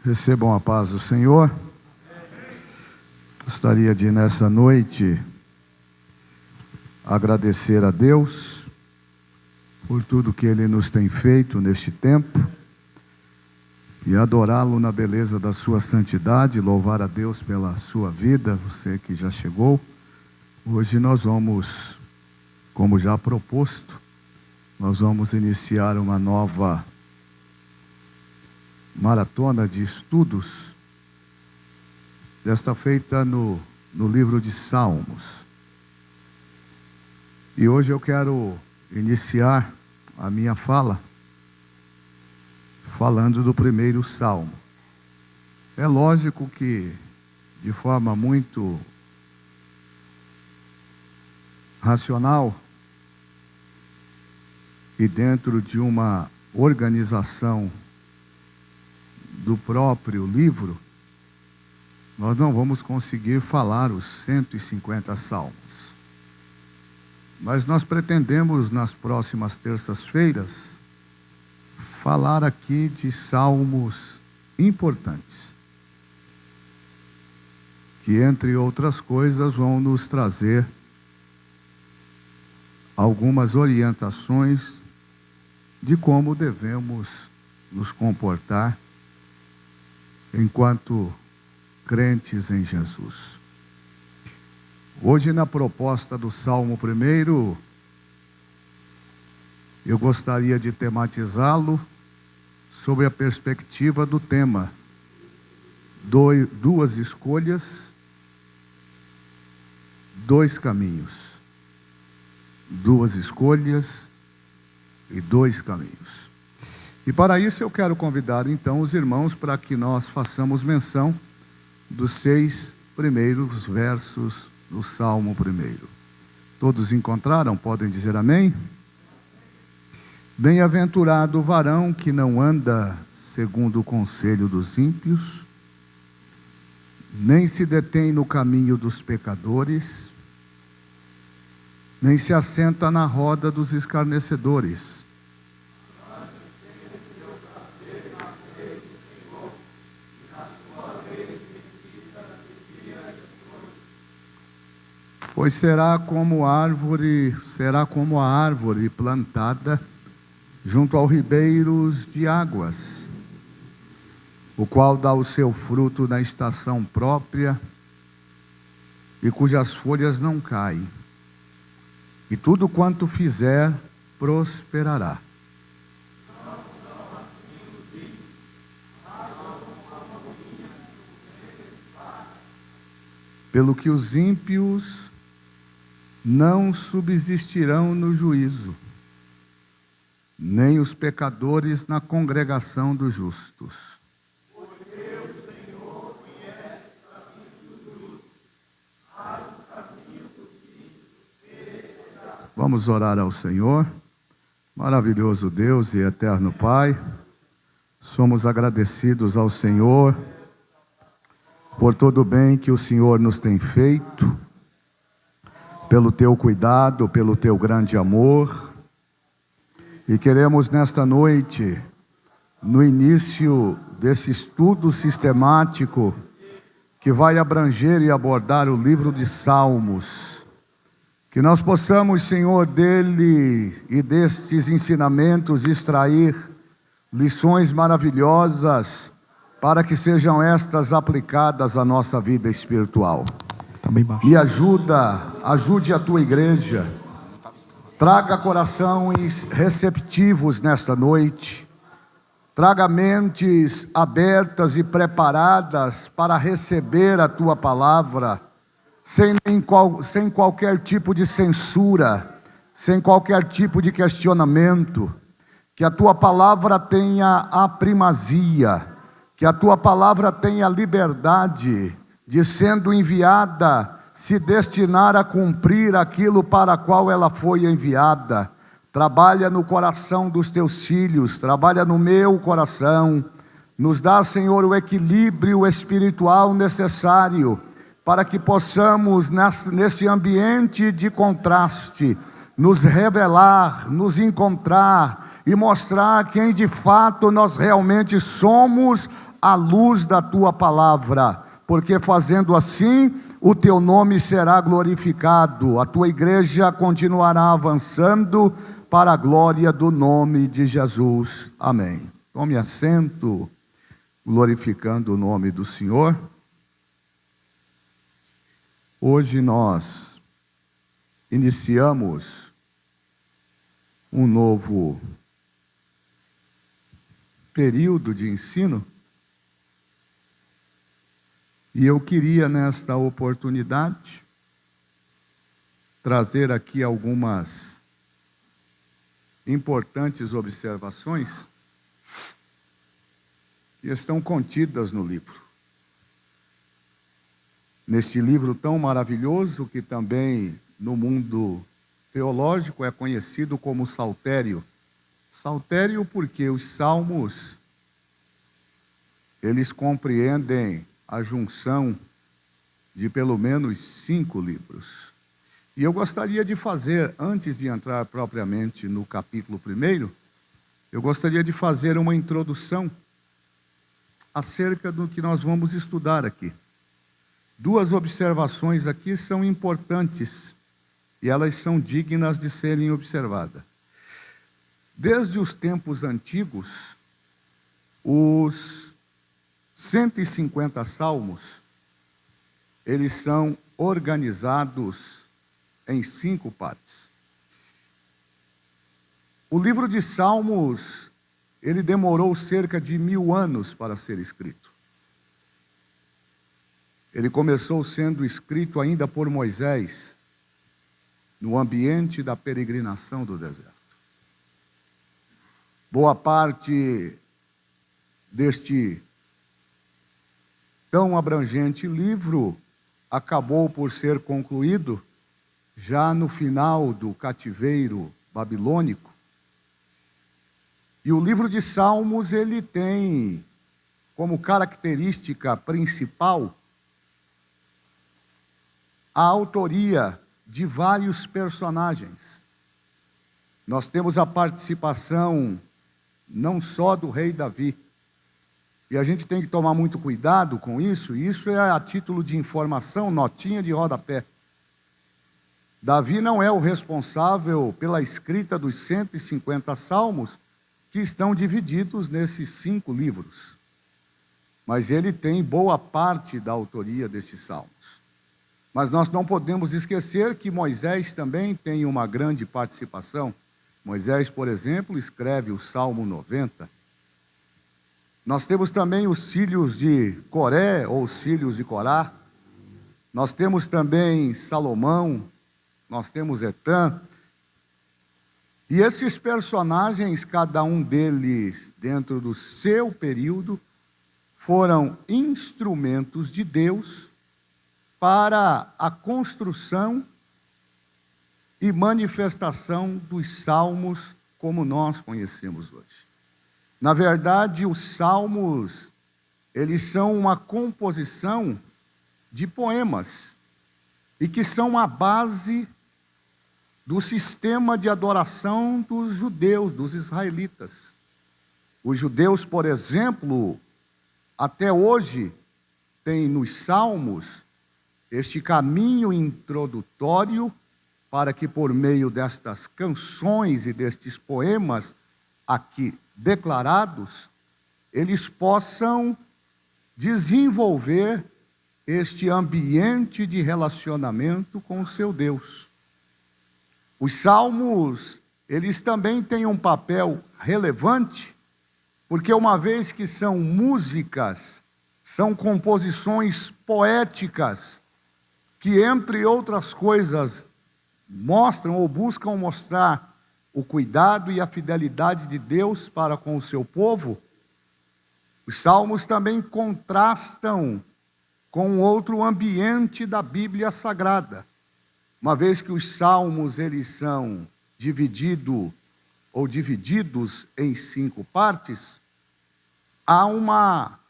Recebam a paz do Senhor. Gostaria de, nessa noite, agradecer a Deus por tudo que Ele nos tem feito neste tempo e adorá-lo na beleza da sua santidade, louvar a Deus pela sua vida, você que já chegou. Hoje nós vamos, como já proposto, nós vamos iniciar uma nova maratona de estudos, desta feita no livro de Salmos. E hoje eu quero iniciar a minha fala falando do primeiro salmo. É lógico que, de forma muito racional e dentro de uma organização do próprio livro, nós não vamos conseguir falar os 150 salmos. Mas nós pretendemos, nas próximas terças-feiras, falar aqui de salmos importantes, que, entre outras coisas, vão nos trazer algumas orientações de como devemos nos comportar enquanto crentes em Jesus. Hoje, na proposta do Salmo 1, eu gostaria de tematizá-lo sob a perspectiva do tema duas escolhas, dois caminhos. Duas escolhas e dois caminhos. E para isso eu quero convidar então os irmãos para que nós façamos menção dos 6 primeiros versos do Salmo 1. Todos encontraram? Podem dizer amém? Bem-aventurado o varão que não anda segundo o conselho dos ímpios, nem se detém no caminho dos pecadores, nem se assenta na roda dos escarnecedores. Pois será como a árvore plantada junto aos ribeiros de águas, o qual dá o seu fruto na estação própria e cujas folhas não caem, e tudo quanto fizer prosperará. Pelo que os ímpios não subsistirão no juízo, nem os pecadores na congregação dos justos. Porque o Senhor conhece o caminho dos justos, mas o caminho dos ímpios perecerá. Vamos orar ao Senhor. Maravilhoso Deus e eterno Pai, somos agradecidos ao Senhor por todo o bem que o Senhor nos tem feito, pelo teu cuidado, pelo teu grande amor, e queremos nesta noite, no início desse estudo sistemático, que vai abranger e abordar o livro de Salmos, que nós possamos, Senhor, dele e destes ensinamentos extrair lições maravilhosas, para que sejam estas aplicadas à nossa vida espiritual. E ajude a tua igreja, traga corações receptivos nesta noite, traga mentes abertas e preparadas para receber a tua palavra, sem qualquer tipo de censura, sem qualquer tipo de questionamento. Que a tua palavra tenha a primazia, que a tua palavra tenha liberdade de, sendo enviada, se destinar a cumprir aquilo para a qual ela foi enviada. Trabalha no coração dos teus filhos, trabalha no meu coração. Nos dá, Senhor, o equilíbrio espiritual necessário para que possamos, nesse ambiente de contraste, nos revelar, nos encontrar e mostrar quem de fato nós realmente somos à luz da tua palavra, porque fazendo assim, o teu nome será glorificado, a tua igreja continuará avançando para a glória do nome de Jesus. Amém. Tome assento, glorificando o nome do Senhor. Hoje nós iniciamos um novo período de ensino, e eu queria nesta oportunidade trazer aqui algumas importantes observações que estão contidas no livro. Neste livro tão maravilhoso, que também no mundo teológico é conhecido como Saltério. Saltério porque os salmos, eles compreendem a junção de pelo menos 5 livros. E eu gostaria de fazer, antes de entrar propriamente no capítulo 1, eu gostaria de fazer uma introdução acerca do que nós vamos estudar aqui. 2 observações aqui são importantes e elas são dignas de serem observadas. Desde os tempos antigos, os 150 salmos, eles são organizados em 5 partes. O livro de Salmos, ele demorou cerca de 1000 anos para ser escrito. Ele começou sendo escrito ainda por Moisés, no ambiente da peregrinação do deserto. Boa parte deste tão abrangente livro acabou por ser concluído já no final do cativeiro babilônico. E o livro de Salmos, ele tem como característica principal a autoria de vários personagens. Nós temos a participação não só do rei Davi, e a gente tem que tomar muito cuidado com isso. Isso é a título de informação, notinha de rodapé. Davi não é o responsável pela escrita dos 150 salmos que estão divididos nesses 5 livros. Mas ele tem boa parte da autoria desses salmos. Mas nós não podemos esquecer que Moisés também tem uma grande participação. Moisés, por exemplo, escreve o Salmo 90. Nós temos também os filhos de Coré, ou os filhos de Corá. Nós temos também Salomão, nós temos Etã. E esses personagens, cada um deles, dentro do seu período, foram instrumentos de Deus para a construção e manifestação dos salmos como nós conhecemos hoje. Na verdade, os salmos, eles são uma composição de poemas e que são a base do sistema de adoração dos judeus, dos israelitas. Os judeus, por exemplo, até hoje, têm nos salmos este caminho introdutório para que, por meio destas canções e destes poemas aqui declarados, eles possam desenvolver este ambiente de relacionamento com o seu Deus. Os salmos, eles também têm um papel relevante, porque uma vez que são músicas, são composições poéticas, que, entre outras coisas, mostram ou buscam mostrar o cuidado e a fidelidade de Deus para com o seu povo. Os salmos também contrastam com outro ambiente da Bíblia Sagrada. Uma vez que os salmos, eles são divididos em 5 partes, há uma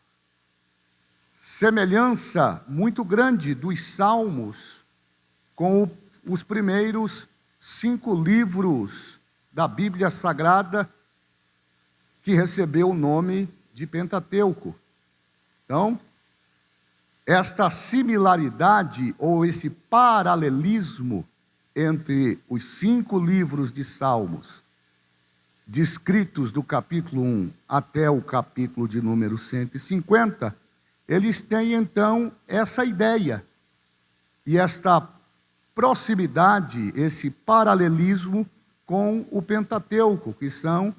semelhança muito grande dos salmos com os primeiros 5 livros da Bíblia Sagrada, que recebeu o nome de Pentateuco. Então, esta similaridade ou esse paralelismo entre os 5 livros de Salmos, descritos do capítulo 1 até o capítulo de número 150, eles têm então essa ideia e esta proximidade, esse paralelismo com o Pentateuco, que são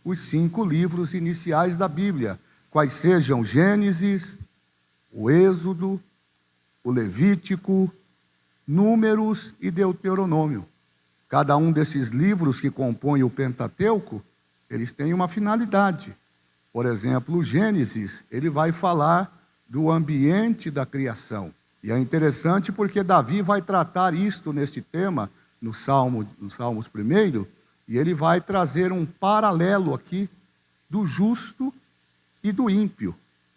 os 5 livros iniciais da Bíblia, quais sejam Gênesis, o Êxodo, o Levítico, Números e Deuteronômio. Cada um desses livros que compõem o Pentateuco, eles têm uma finalidade. Por exemplo, o Gênesis, ele vai falar do ambiente da criação. E é interessante porque Davi vai tratar isto neste tema, no Salmos 1, e ele vai trazer um paralelo aqui do justo e do ímpio.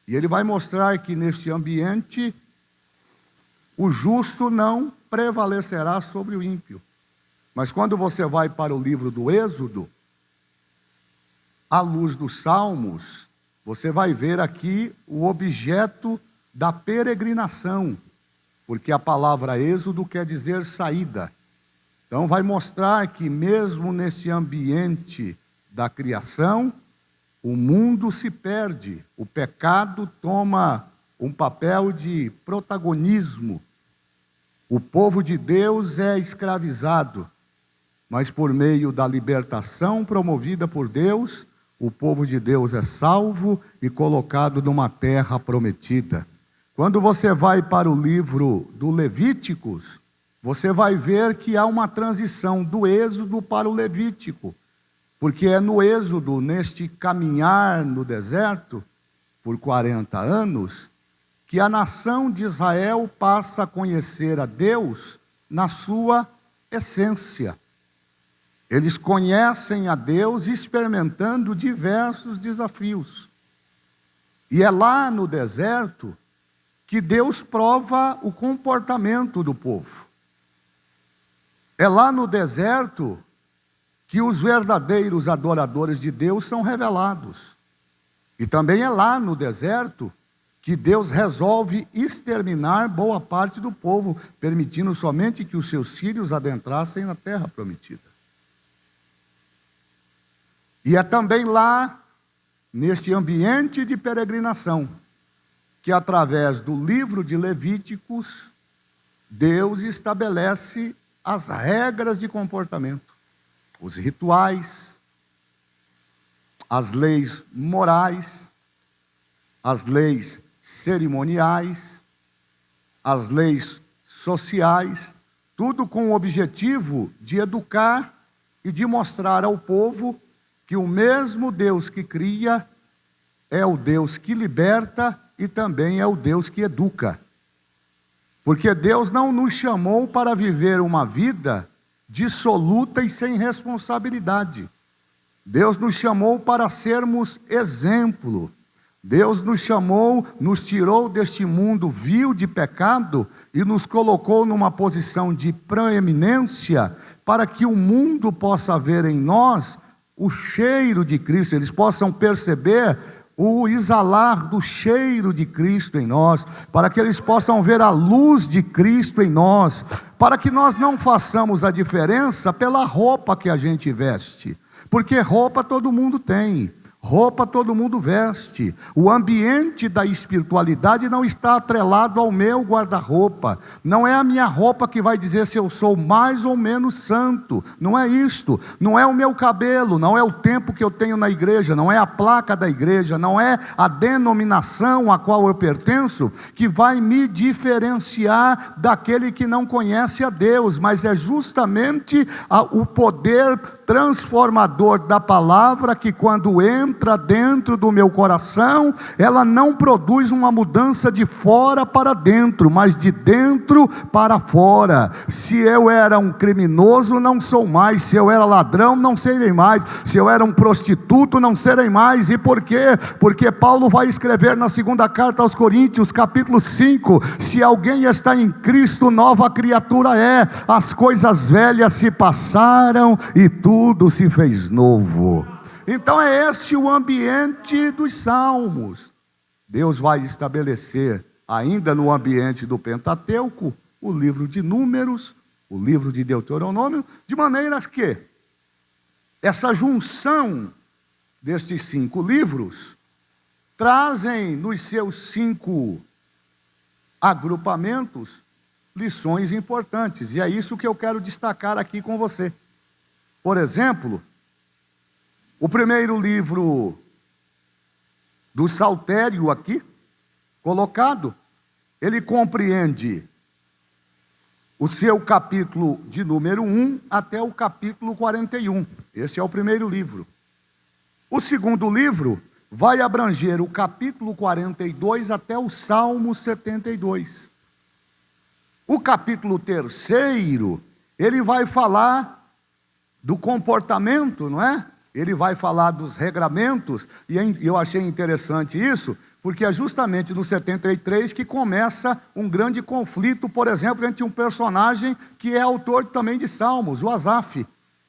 E ele vai mostrar que neste ambiente o justo não prevalecerá sobre o ímpio. Mas quando você vai para o livro do Êxodo, à luz dos Salmos, você vai ver aqui o objeto da peregrinação, porque a palavra Êxodo quer dizer saída. Então vai mostrar que mesmo nesse ambiente da criação, o mundo se perde, o pecado toma um papel de protagonismo. O povo de Deus é escravizado, mas por meio da libertação promovida por Deus, o povo de Deus é salvo e colocado numa terra prometida. Quando você vai para o livro do Levíticos, você vai ver que há uma transição do Êxodo para o Levítico, porque é no Êxodo, neste caminhar no deserto, por 40 anos, que a nação de Israel passa a conhecer a Deus na sua essência. Eles conhecem a Deus experimentando diversos desafios. E é lá no deserto que Deus prova o comportamento do povo. É lá no deserto que os verdadeiros adoradores de Deus são revelados. E também é lá no deserto que Deus resolve exterminar boa parte do povo, permitindo somente que os seus filhos adentrassem na terra prometida. E é também lá, neste ambiente de peregrinação, que através do livro de Levíticos, Deus estabelece as regras de comportamento, os rituais, as leis morais, as leis cerimoniais, as leis sociais, tudo com o objetivo de educar e de mostrar ao povo que o mesmo Deus que cria é o Deus que liberta e também é o Deus que educa. Porque Deus não nos chamou para viver uma vida dissoluta e sem responsabilidade. Deus nos chamou para sermos exemplo. Deus nos chamou, nos tirou deste mundo vil de pecado e nos colocou numa posição de proeminência para que o mundo possa ver em nós o cheiro de Cristo, eles possam perceber o exalar do cheiro de Cristo em nós, para que eles possam ver a luz de Cristo em nós, para que nós não façamos a diferença pela roupa que a gente veste, porque roupa todo mundo tem, roupa todo mundo veste. O ambiente da espiritualidade não está atrelado ao meu guarda-roupa. Não é a minha roupa que vai dizer se eu sou mais ou menos santo. Não é isto. Não é o meu cabelo, não é o tempo que eu tenho na igreja, não é a placa da igreja, não é a denominação a qual eu pertenço que vai me diferenciar daquele que não conhece a Deus, mas é justamente o poder transformador da palavra que quando entra dentro do meu coração, ela não produz uma mudança de fora para dentro, mas de dentro para fora. Se eu era um criminoso, não sou mais. Se eu era ladrão, não serei mais. Se eu era um prostituto, não serei mais. E por quê? Porque Paulo vai escrever na segunda carta aos Coríntios, capítulo 5, se alguém está em Cristo, nova criatura é. As coisas velhas se passaram e tudo se fez novo. Então é este o ambiente dos Salmos. Deus vai estabelecer, ainda no ambiente do Pentateuco, o livro de Números, o livro de Deuteronômio, de maneira que essa junção destes 5 livros trazem nos seus 5 agrupamentos lições importantes, e é isso que eu quero destacar aqui com você. Por exemplo, o primeiro livro do Saltério aqui, colocado, ele compreende o seu capítulo de número 1 até o capítulo 41. Esse é o primeiro livro. O segundo livro vai abranger o capítulo 42 até o Salmo 72. O capítulo 3º, ele vai falar do comportamento, não é? Ele vai falar dos regramentos, e eu achei interessante isso, porque é justamente no 73 que começa um grande conflito, por exemplo, entre um personagem que é autor também de Salmos, o Asaf,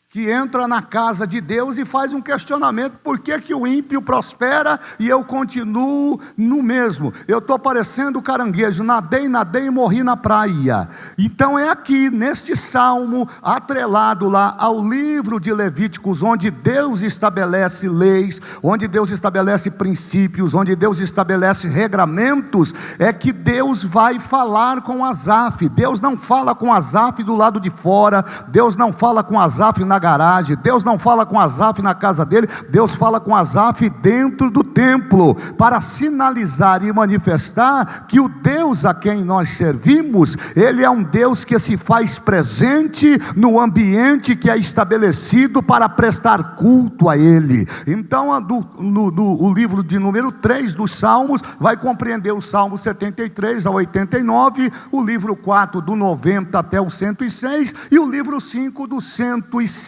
que entra na casa de Deus e faz um questionamento: por que o ímpio prospera e eu continuo no mesmo? Eu estou parecendo caranguejo, nadei e morri na praia. Então é aqui, neste salmo, atrelado lá ao livro de Levíticos, onde Deus estabelece leis, onde Deus estabelece princípios, onde Deus estabelece regramentos, é que Deus vai falar com Asaf. Deus não fala com Asaf do lado de fora, Deus não fala com Asaf na garagem, Deus não fala com Asaf na casa dele, Deus fala com Asaf dentro do templo, para sinalizar e manifestar que o Deus a quem nós servimos, Ele é um Deus que se faz presente no ambiente que é estabelecido para prestar culto a Ele. Então o livro de número 3 dos Salmos vai compreender o Salmo 73 ao 89, o livro 4 do 90 até o 106 e o livro 5 do 107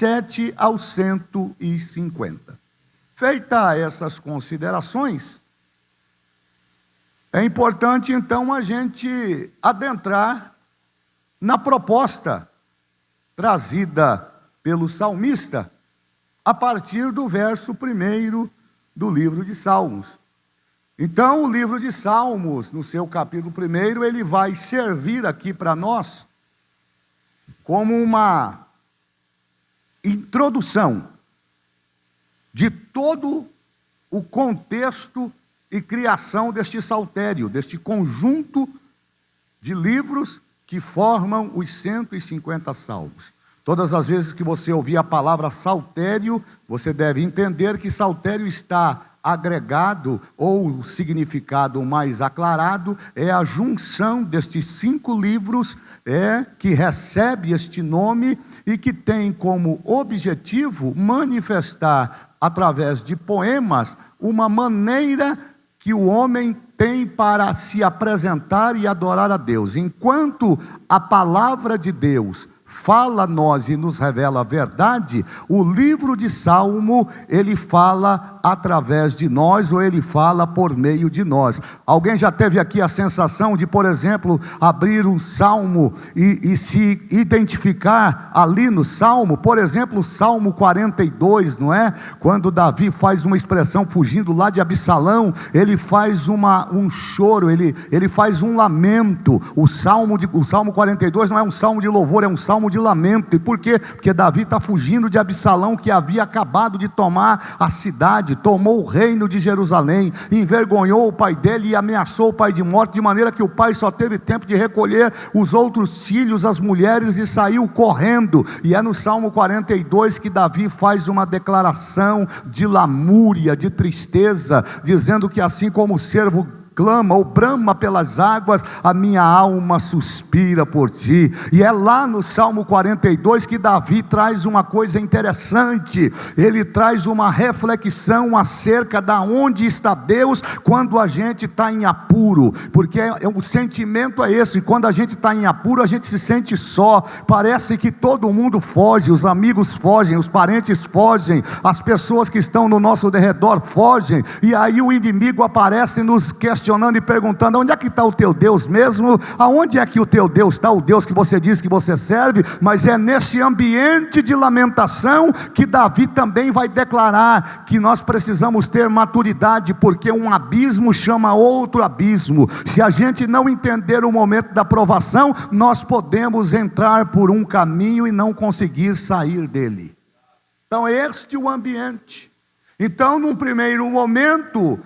ao 150. Feita essas considerações, é importante então a gente adentrar na proposta trazida pelo salmista a partir do verso 1º do livro de Salmos. Então o livro de Salmos, no seu capítulo 1º, ele vai servir aqui para nós como uma introdução de todo o contexto e criação deste saltério, deste conjunto de livros que formam os 150 salmos. Todas as vezes que você ouvir a palavra saltério, você deve entender que saltério está agregado, ou o significado mais aclarado, é a junção destes 5 livros que recebe este nome e que tem como objetivo manifestar, através de poemas, uma maneira que o homem tem para se apresentar e adorar a Deus. Enquanto a palavra de Deus fala a nós e nos revela a verdade, o livro de Salmo, ele fala através de nós, ou ele fala por meio de nós. Alguém já teve aqui a sensação de, por exemplo, abrir um salmo e se identificar ali no salmo? Por exemplo, o Salmo 42, não é? Quando Davi faz uma expressão fugindo lá de Absalão, ele faz um choro, ele faz um lamento. O Salmo 42 não é um salmo de louvor, é um salmo de lamento. E por quê? Porque Davi está fugindo de Absalão, que havia acabado de tomar a cidade, tomou o reino de Jerusalém, envergonhou o pai dele e ameaçou o pai de morte, de maneira que o pai só teve tempo de recolher os outros filhos, as mulheres, e saiu correndo. E é no Salmo 42 que Davi faz uma declaração de lamúria, de tristeza, dizendo que assim como o servo clama ou brama pelas águas, a minha alma suspira por ti. E é lá no Salmo 42 que Davi traz uma coisa interessante. Ele traz uma reflexão acerca da onde está Deus quando a gente está em apuro, porque o sentimento é esse: quando a gente está em apuro, a gente se sente só, parece que todo mundo foge, os amigos fogem, os parentes fogem, as pessoas que estão no nosso derredor fogem, e aí o inimigo aparece nos questionando, questionando e perguntando: onde é que está o teu Deus mesmo? Aonde é que o teu Deus está, o Deus que você diz que você serve? Mas é nesse ambiente de lamentação que Davi também vai declarar que nós precisamos ter maturidade, porque um abismo chama outro abismo. Se a gente não entender o momento da provação, nós podemos entrar por um caminho e não conseguir sair dele. Então este é o ambiente. Então, num primeiro momento,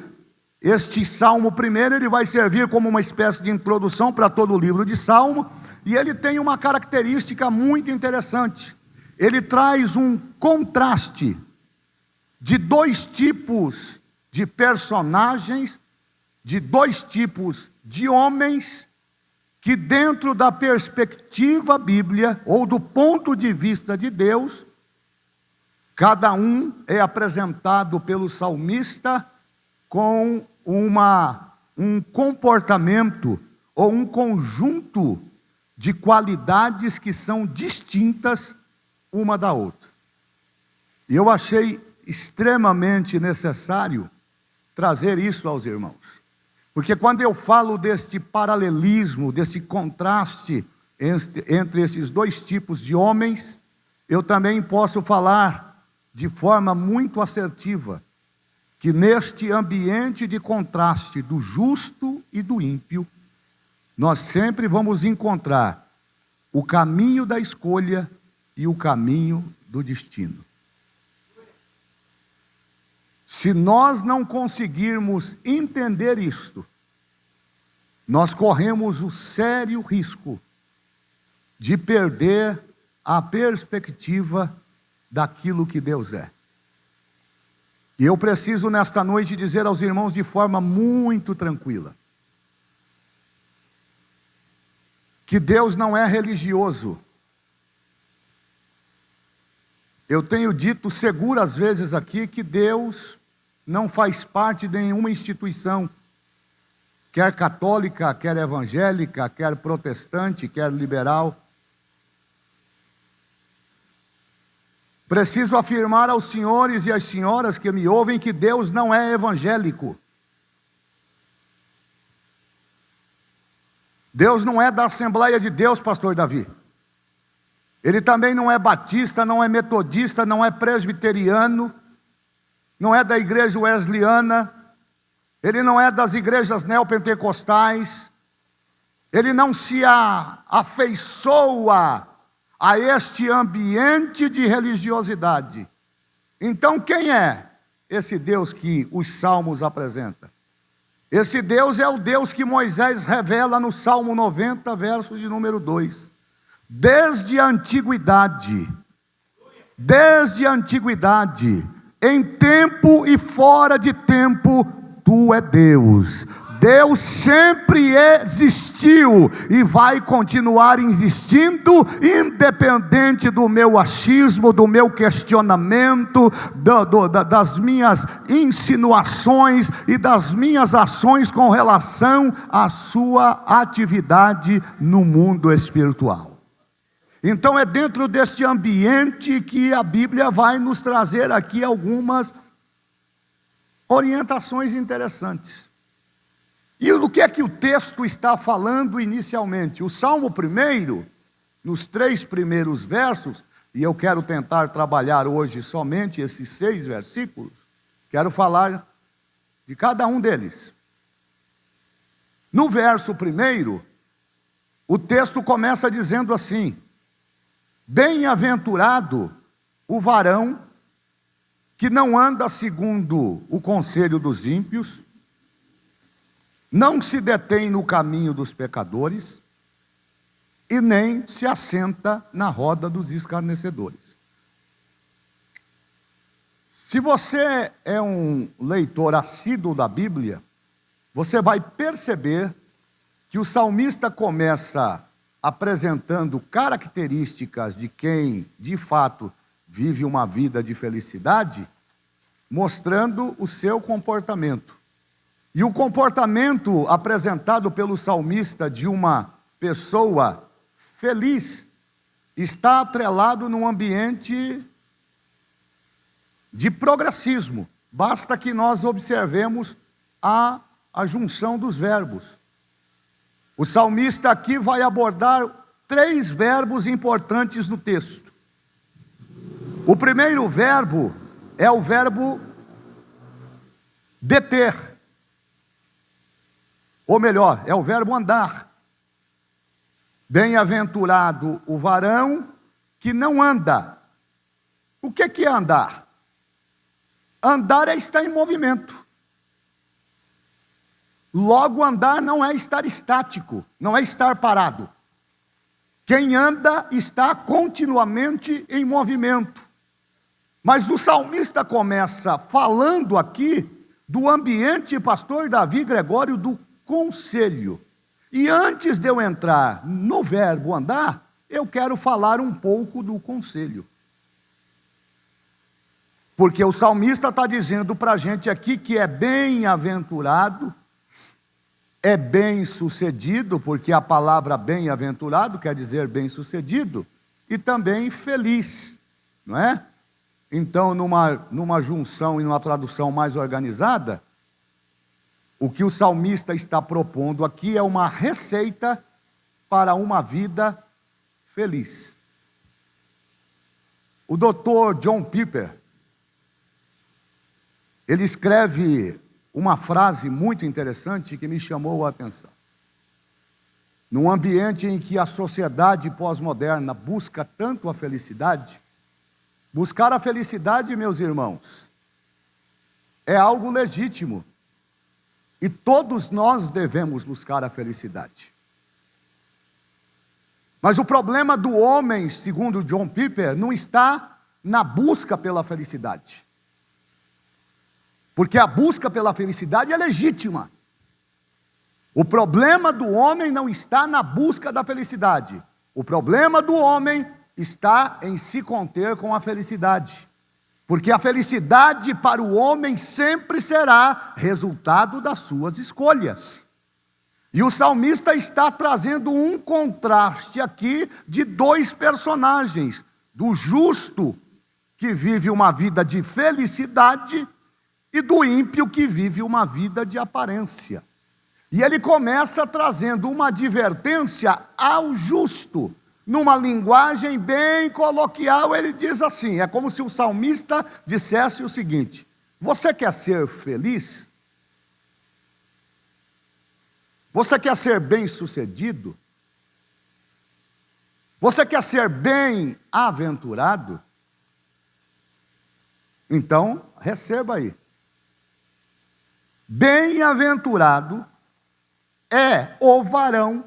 este Salmo primeiro, ele vai servir como uma espécie de introdução para todo o livro de Salmo, e ele tem uma característica muito interessante. Ele traz um contraste de dois tipos de personagens, de dois tipos de homens, que dentro da perspectiva bíblia, ou do ponto de vista de Deus, cada um é apresentado pelo salmista com um comportamento ou um conjunto de qualidades que são distintas uma da outra. E eu achei extremamente necessário trazer isso aos irmãos. Porque quando eu falo deste paralelismo, desse contraste entre esses dois tipos de homens, eu também posso falar de forma muito assertiva que neste ambiente de contraste do justo e do ímpio, nós sempre vamos encontrar o caminho da escolha e o caminho do destino. Se nós não conseguirmos entender isto, nós corremos o sério risco de perder a perspectiva daquilo que Deus é. E eu preciso nesta noite dizer aos irmãos de forma muito tranquila, que Deus não é religioso. Eu tenho dito seguras vezes aqui que Deus não faz parte de nenhuma instituição, quer católica, quer evangélica, quer protestante, quer liberal. Preciso afirmar aos senhores e às senhoras que me ouvem que Deus não é evangélico. Deus não é da Assembleia de Deus, pastor Davi. Ele também não é batista, não é metodista, não é presbiteriano, não é da igreja wesleyana, ele não é das igrejas neopentecostais, ele não se afeiçoa a este ambiente de religiosidade. Então quem é esse Deus que os salmos apresentam? Esse Deus é o Deus que Moisés revela no Salmo 90, verso de número 2. Desde a antiguidade, em tempo e fora de tempo, tu é Deus. Deus sempre existiu e vai continuar existindo, independente do meu achismo, do meu questionamento, das minhas insinuações e das minhas ações com relação à sua atividade no mundo espiritual. Então é dentro deste ambiente que a Bíblia vai nos trazer aqui algumas orientações interessantes. E o que é que o texto está falando inicialmente? O Salmo 1, nos 3 primeiros versos, e eu quero tentar trabalhar hoje somente esses 6 versículos, quero falar de cada um deles. No verso 1, o texto começa dizendo assim: bem-aventurado o varão que não anda segundo o conselho dos ímpios, não se detém no caminho dos pecadores e nem se assenta na roda dos escarnecedores. Se você é um leitor assíduo da Bíblia, você vai perceber que o salmista começa apresentando características de quem, de fato, vive uma vida de felicidade, mostrando o seu comportamento. E o comportamento apresentado pelo salmista de uma pessoa feliz está atrelado num ambiente de progressismo. Basta que nós observemos a a junção dos verbos. O salmista aqui vai abordar 3 verbos importantes no texto. O primeiro verbo é o verbo deter. Ou melhor, é o verbo andar. Bem-aventurado o varão que não anda. O que é andar? Andar é estar em movimento. Logo, andar não é estar estático, não é estar parado. Quem anda está continuamente em movimento. Mas o salmista começa falando aqui do ambiente, pastor Davi Gregório, do conselho. E antes de eu entrar no verbo andar, eu quero falar um pouco do conselho. Porque o salmista está dizendo para a gente aqui que é bem-aventurado, é bem-sucedido, porque a palavra bem-aventurado quer dizer bem-sucedido, e também feliz, não é? Então, numa junção e numa tradução mais organizada, o que o salmista está propondo aqui é uma receita para uma vida feliz. O Dr. John Piper, ele escreve uma frase muito interessante que me chamou a atenção. Num ambiente em que a sociedade pós-moderna busca tanto a felicidade, buscar a felicidade, meus irmãos, é algo legítimo. E todos nós devemos buscar a felicidade. Mas o problema do homem, segundo John Piper, não está na busca pela felicidade. Porque a busca pela felicidade é legítima. O problema do homem não está na busca da felicidade. O problema do homem está em se conter com a felicidade. Porque a felicidade para o homem sempre será resultado das suas escolhas. E o salmista está trazendo um contraste aqui de 2 personagens. Do justo, que vive uma vida de felicidade, e do ímpio, que vive uma vida de aparência. E ele começa trazendo uma advertência ao justo. Numa linguagem bem coloquial, ele diz assim, é como se o salmista dissesse o seguinte: você quer ser feliz? Você quer ser bem-sucedido? Você quer ser bem-aventurado? Então, receba aí. Bem-aventurado é o varão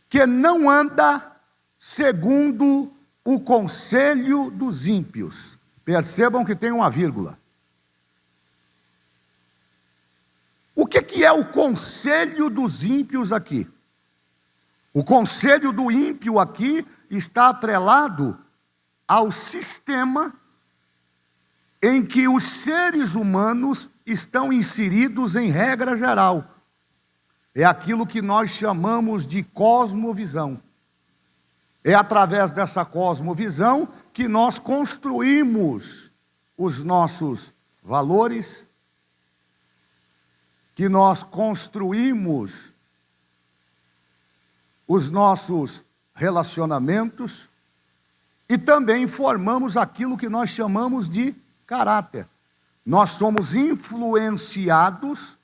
que não anda segundo o conselho dos ímpios. Percebam que tem uma vírgula. O que é o conselho dos ímpios aqui? O conselho do ímpio aqui está atrelado ao sistema em que os seres humanos estão inseridos em regra geral. É aquilo que nós chamamos de cosmovisão. É através dessa cosmovisão que nós construímos os nossos valores, que nós construímos os nossos relacionamentos e também formamos aquilo que nós chamamos de caráter. Nós somos influenciados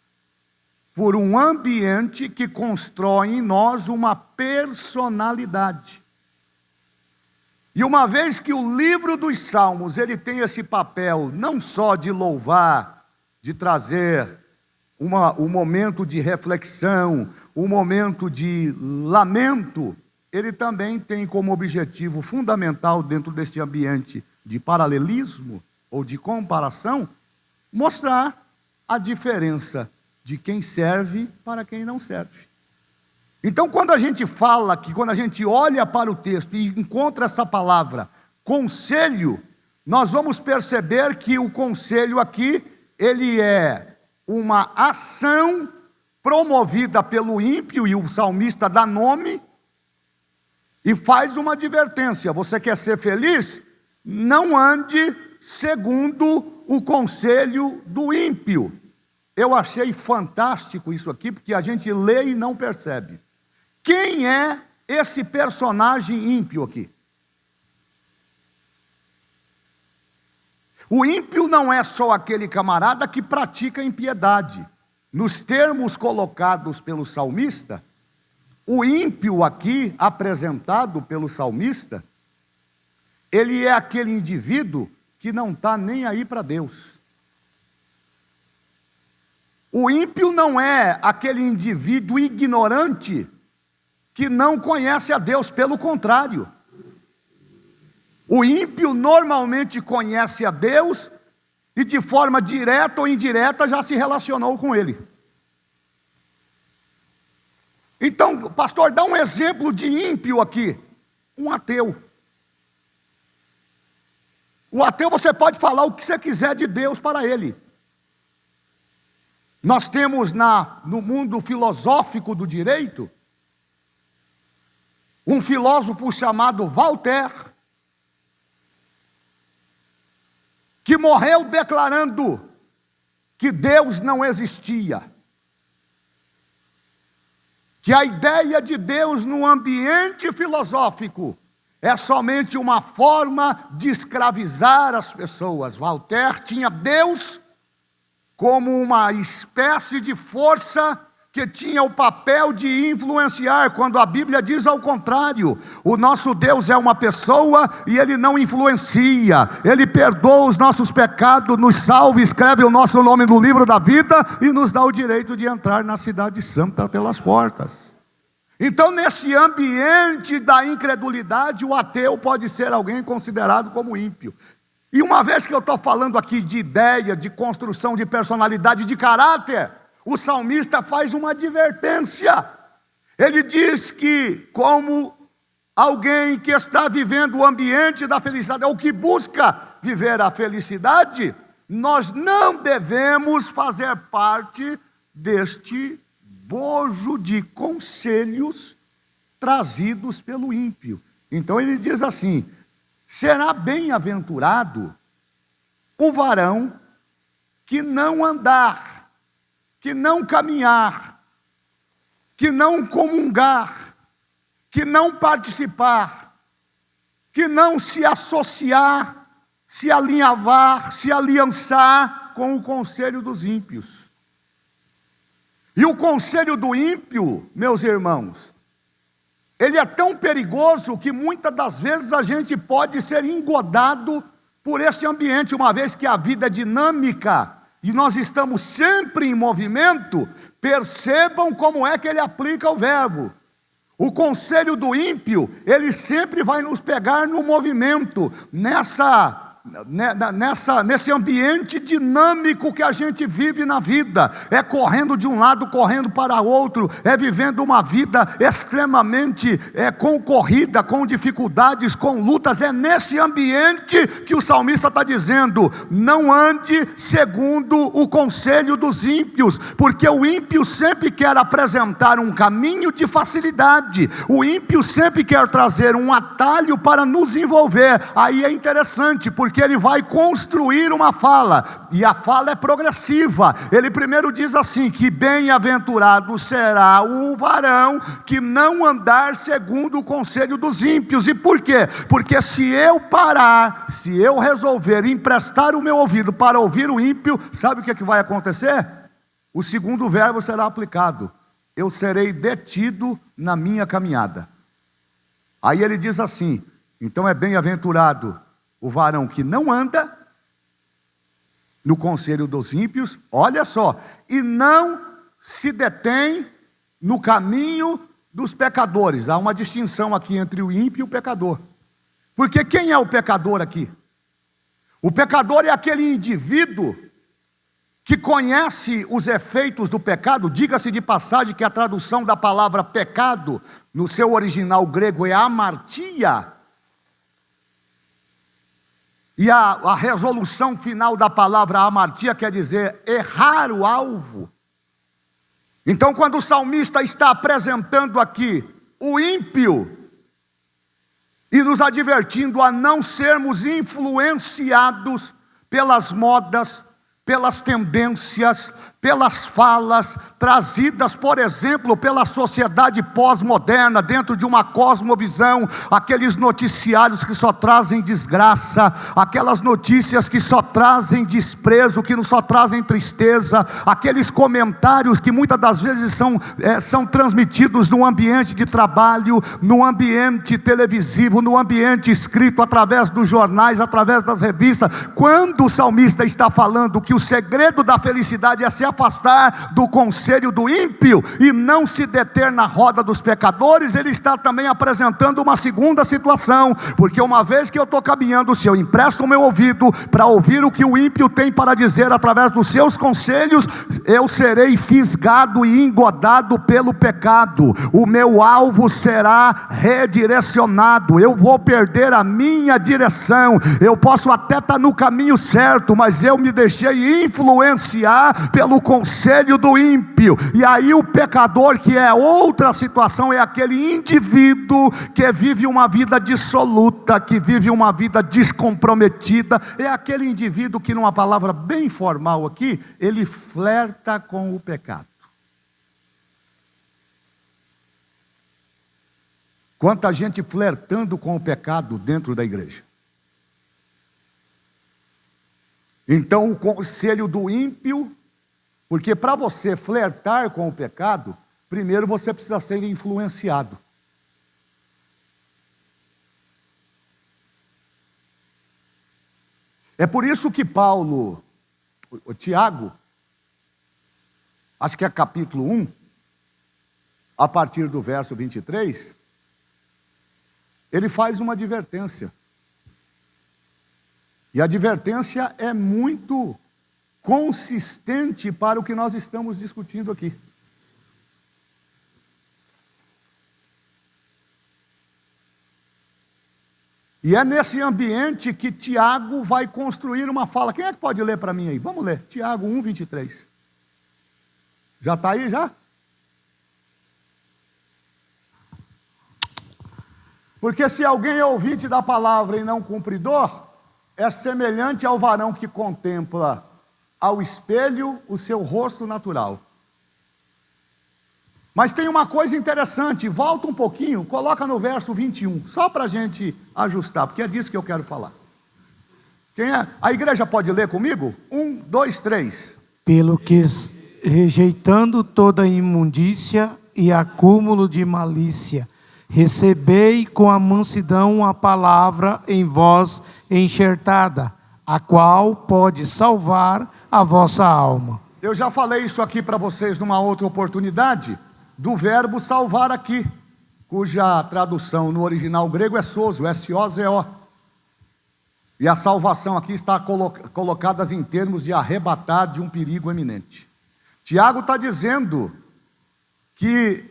por um ambiente que constrói em nós uma personalidade. E uma vez que o livro dos Salmos, ele tem esse papel não só de louvar, de trazer um momento de reflexão, um momento de lamento, ele também tem como objetivo fundamental dentro deste ambiente de paralelismo ou de comparação, mostrar a diferença de quem serve para quem não serve. Então, quando a gente fala aqui, quando a gente olha para o texto e encontra essa palavra, conselho, nós vamos perceber que o conselho aqui, ele é uma ação promovida pelo ímpio, e o salmista dá nome, e faz uma advertência: você quer ser feliz? Não ande segundo o conselho do ímpio. eu achei fantástico isso aqui, porque a gente lê e não percebe. Quem é esse personagem ímpio aqui? O ímpio não é só aquele camarada que pratica impiedade. Nos termos colocados pelo salmista, o ímpio aqui, apresentado pelo salmista, ele é aquele indivíduo que não está nem aí para Deus. O ímpio não é aquele indivíduo ignorante que não conhece a Deus, pelo contrário. O ímpio normalmente conhece a Deus e de forma direta ou indireta já se relacionou com Ele. Então, pastor, dá um exemplo de ímpio aqui. Um ateu. O ateu, você pode falar o que você quiser de Deus para ele. Nós temos no mundo filosófico do direito, um filósofo chamado Voltaire, que morreu declarando que Deus não existia. Que a ideia de Deus no ambiente filosófico é somente uma forma de escravizar as pessoas. Voltaire tinha Deus como uma espécie de força que tinha o papel de influenciar, quando a Bíblia diz ao contrário. O nosso Deus é uma pessoa e Ele não influencia. Ele perdoa os nossos pecados, nos salva, escreve o nosso nome no livro da vida e nos dá o direito de entrar na cidade santa pelas portas. Então, nesse ambiente da incredulidade, o ateu pode ser alguém considerado como ímpio. E uma vez que eu estou falando aqui de ideia, de construção de personalidade, de caráter, o salmista faz uma advertência. Ele diz que, como alguém que está vivendo o ambiente da felicidade, ou que busca viver a felicidade, nós não devemos fazer parte deste bojo de conselhos trazidos pelo ímpio. Então ele diz assim: será bem-aventurado o varão que não andar, que não caminhar, que não comungar, que não participar, que não se associar, se alinhavar, se aliançar com o conselho dos ímpios. E o conselho do ímpio, meus irmãos, ele é tão perigoso que muitas das vezes a gente pode ser engodado por este ambiente, uma vez que a vida é dinâmica e nós estamos sempre em movimento. Percebam como é que ele aplica o verbo. O conselho do ímpio, ele sempre vai nos pegar no movimento, nesse ambiente dinâmico que a gente vive na vida. É correndo de um lado, correndo para outro, é vivendo uma vida extremamente concorrida, com dificuldades, com lutas. É nesse ambiente que o salmista está dizendo: não ande segundo o conselho dos ímpios, porque o ímpio sempre quer apresentar um caminho de facilidade, o ímpio sempre quer trazer um atalho para nos envolver. Aí é interessante, porque ele vai construir uma fala, e a fala é progressiva. Ele primeiro diz assim, que bem-aventurado será o varão que não andar segundo o conselho dos ímpios. E por quê? Porque se eu parar, se eu resolver emprestar o meu ouvido para ouvir o ímpio, sabe o que vai acontecer? O segundo verbo será aplicado: eu serei detido na minha caminhada. Aí ele diz assim: então é bem-aventurado o varão que não anda no conselho dos ímpios, olha só, e não se detém no caminho dos pecadores. Há uma distinção aqui entre o ímpio e o pecador. Porque quem é o pecador aqui? O pecador é aquele indivíduo que conhece os efeitos do pecado. Diga-se de passagem que a tradução da palavra pecado, no seu original grego, é amartia. E a resolução final da palavra amartia quer dizer errar o alvo. Então, quando o salmista está apresentando aqui o ímpio e nos advertindo a não sermos influenciados pelas modas, pelas tendências, pelas falas trazidas, por exemplo, pela sociedade pós-moderna, dentro de uma cosmovisão, aqueles noticiários que só trazem desgraça, aquelas notícias que só trazem desprezo, que só trazem tristeza, aqueles comentários que muitas das vezes são transmitidos no ambiente de trabalho, no ambiente televisivo, no ambiente escrito, através dos jornais, através das revistas. Quando o salmista está falando que o segredo da felicidade é se afastar do conselho do ímpio e não se deter na roda dos pecadores, ele está também apresentando uma segunda situação, porque uma vez que eu estou caminhando, se eu empresto o meu ouvido para ouvir o que o ímpio tem para dizer através dos seus conselhos, eu serei fisgado e engodado pelo pecado, o meu alvo será redirecionado, eu vou perder a minha direção, eu posso até estar no caminho certo, mas eu me deixei influenciar pelo conselho do ímpio. E aí o pecador, que é outra situação, é aquele indivíduo que vive uma vida dissoluta, que vive uma vida descomprometida, é aquele indivíduo que, numa palavra bem formal aqui, ele flerta com o pecado. Quanta gente flertando com o pecado dentro da igreja. Então o conselho do ímpio, porque para você flertar com o pecado, primeiro você precisa ser influenciado. É por isso que Paulo, o Tiago, acho que é capítulo 1, a partir do verso 23, ele faz uma advertência. E a advertência é muito consistente para o que nós estamos discutindo aqui. E é nesse ambiente que Tiago vai construir uma fala. Quem é que pode ler para mim aí? Vamos ler, Tiago 1, 23. Já está aí já? Porque se alguém é ouvinte da palavra e não cumpridor, é semelhante ao varão que contempla ao espelho o seu rosto natural. Mas tem uma coisa interessante, volta um pouquinho, coloca no verso 21, só para a gente ajustar, porque é disso que eu quero falar. Quem é? A igreja pode ler comigo? 1, 2, 3. Pelo que, rejeitando toda imundícia e acúmulo de malícia, recebei com a mansidão a palavra em vós enxertada, a qual pode salvar a vossa alma. Eu já falei isso aqui para vocês numa outra oportunidade, do verbo salvar aqui, cuja tradução no original grego é sozo, S-O-Z-O. E a salvação aqui está colocada em termos de arrebatar de um perigo eminente. Tiago está dizendo que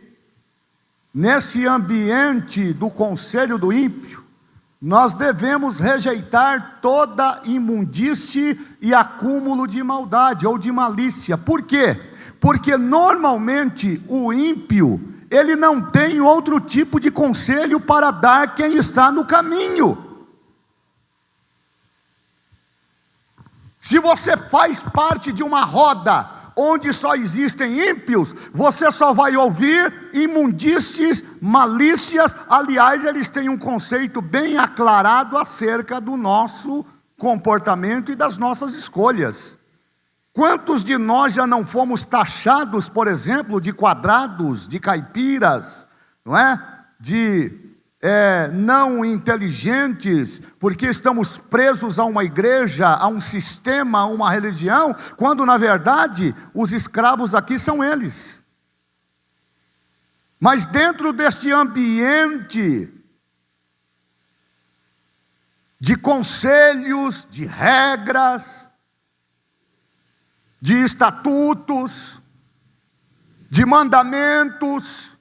nesse ambiente do conselho do ímpio, nós devemos rejeitar toda imundície e acúmulo de maldade ou de malícia. Por quê? Porque normalmente o ímpio, ele não tem outro tipo de conselho para dar quem está no caminho. Se você faz parte de uma roda onde só existem ímpios, você só vai ouvir imundícies, malícias. Aliás, eles têm um conceito bem aclarado acerca do nosso comportamento e das nossas escolhas. Quantos de nós já não fomos taxados, por exemplo, de quadrados, de caipiras, não é? De não inteligentes, porque estamos presos a uma igreja, a um sistema, a uma religião, quando na verdade os escravos aqui são eles. Mas dentro deste ambiente de conselhos, de regras, de estatutos, de mandamentos,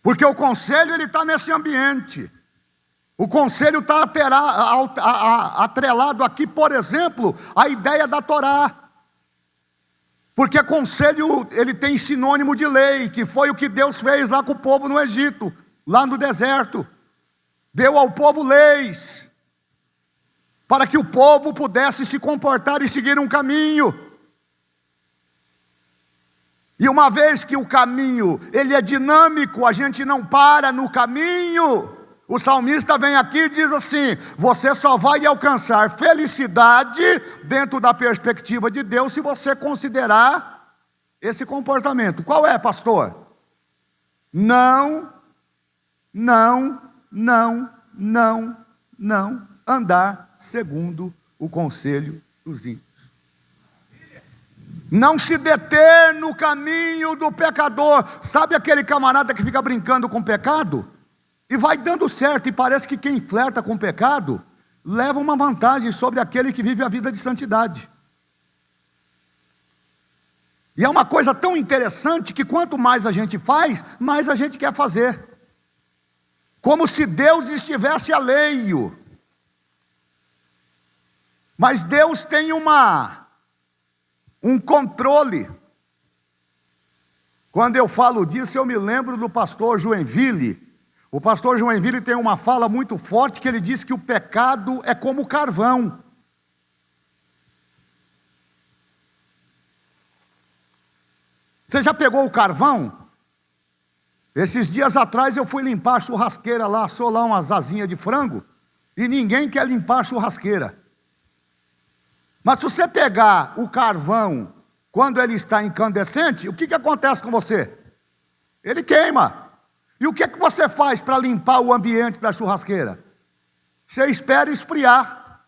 porque o conselho ele está nesse ambiente. O conselho está atrelado aqui, por exemplo, à ideia da Torá. Porque conselho ele tem sinônimo de lei, que foi o que Deus fez lá com o povo no Egito, lá no deserto. Deu ao povo leis para que o povo pudesse se comportar e seguir um caminho. E uma vez que o caminho, ele é dinâmico, a gente não para no caminho. O salmista vem aqui e diz assim: você só vai alcançar felicidade dentro da perspectiva de Deus se você considerar esse comportamento. Qual é, pastor? Não andar segundo o conselho dos ímpios. Não se deter no caminho do pecador. Sabe aquele camarada que fica brincando com o pecado? E vai dando certo, e parece que quem flerta com o pecado leva uma vantagem sobre aquele que vive a vida de santidade. E é uma coisa tão interessante que quanto mais a gente faz, mais a gente quer fazer. Como se Deus estivesse alheio. Mas Deus tem um controle. Quando eu falo disso, eu me lembro do pastor Joinville. O pastor Joinville tem uma fala muito forte que ele diz que o pecado é como carvão. Você já pegou o carvão? Esses dias atrás eu fui limpar a churrasqueira lá, assou lá umas asinhas de frango, e ninguém quer limpar a churrasqueira. Mas se você pegar o carvão, quando ele está incandescente, o que acontece com você? Ele queima. E o que você faz para limpar o ambiente da churrasqueira? Você espera esfriar.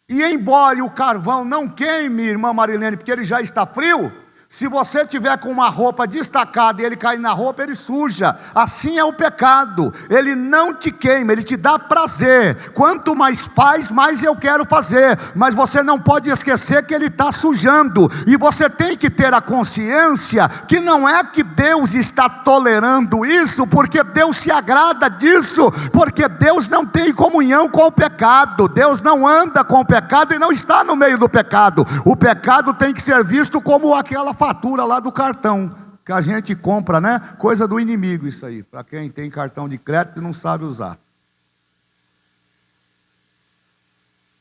E embora o carvão não queime, irmã Marilene, porque ele já está frio, se você tiver com uma roupa destacada e ele cair na roupa, ele suja. Assim é o pecado. Ele não te queima, ele te dá prazer. Quanto mais faz, mais eu quero fazer. Mas você não pode esquecer que ele está sujando. E você tem que ter a consciência que não é que Deus está tolerando isso, porque Deus se agrada disso, porque Deus não tem comunhão com o pecado. Deus não anda com o pecado e não está no meio do pecado. O pecado tem que ser visto como aquela fatura lá do cartão que a gente compra, né? Coisa do inimigo isso aí, para quem tem cartão de crédito e não sabe usar.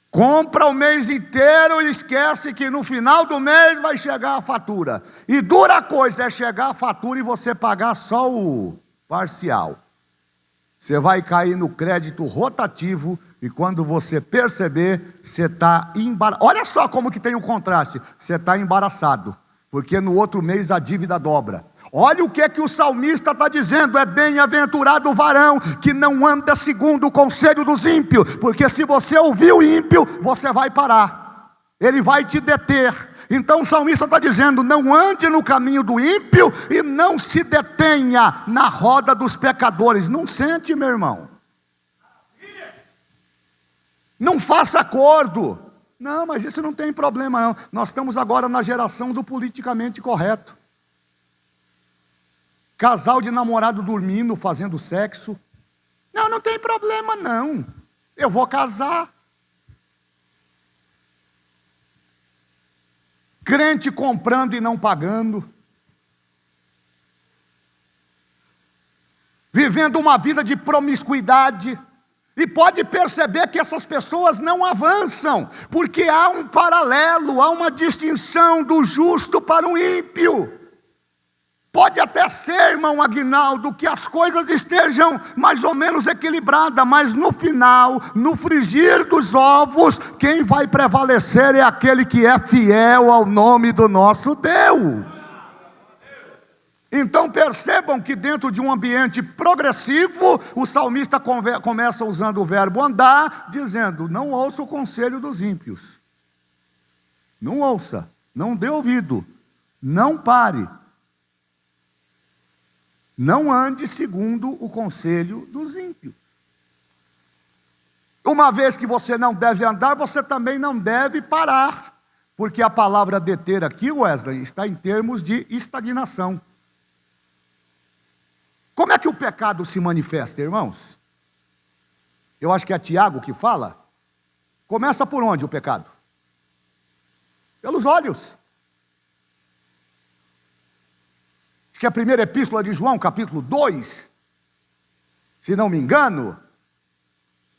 Compra o mês inteiro e esquece que no final do mês vai chegar a fatura. E dura coisa é chegar a fatura e você pagar só o parcial. Você vai cair no crédito rotativo e quando você perceber, você está embaraçado. Olha só como que tem o contraste. Você está embaraçado, porque no outro mês a dívida dobra. Olha o que o salmista está dizendo: é bem-aventurado o varão que não anda segundo o conselho dos ímpios, porque se você ouvir o ímpio, você vai parar, ele vai te deter. Então o salmista está dizendo: não ande no caminho do ímpio e não se detenha na roda dos pecadores. Não sente, meu irmão, não faça acordo. Não, mas isso não tem problema não. Nós estamos agora na geração do politicamente correto. Casal de namorado dormindo, fazendo sexo. Não, não tem problema não. Eu vou casar. Crente comprando e não pagando. Vivendo uma vida de promiscuidade. E pode perceber que essas pessoas não avançam, porque há um paralelo, há uma distinção do justo para o ímpio. Pode até ser, irmão Aguinaldo, que as coisas estejam mais ou menos equilibradas, mas no final, no frigir dos ovos, quem vai prevalecer é aquele que é fiel ao nome do nosso Deus. Então percebam que dentro de um ambiente progressivo, o salmista começa usando o verbo andar, dizendo: não ouça o conselho dos ímpios. Não ouça, não dê ouvido, não pare. Não ande segundo o conselho dos ímpios. Uma vez que você não deve andar, você também não deve parar. Porque a palavra deter aqui, Wesley, está em termos de estagnação. Como é que o pecado se manifesta, irmãos? Eu acho que é Tiago que fala. Começa por onde o pecado? Pelos olhos. Acho que é a primeira epístola de João, capítulo 2, se não me engano,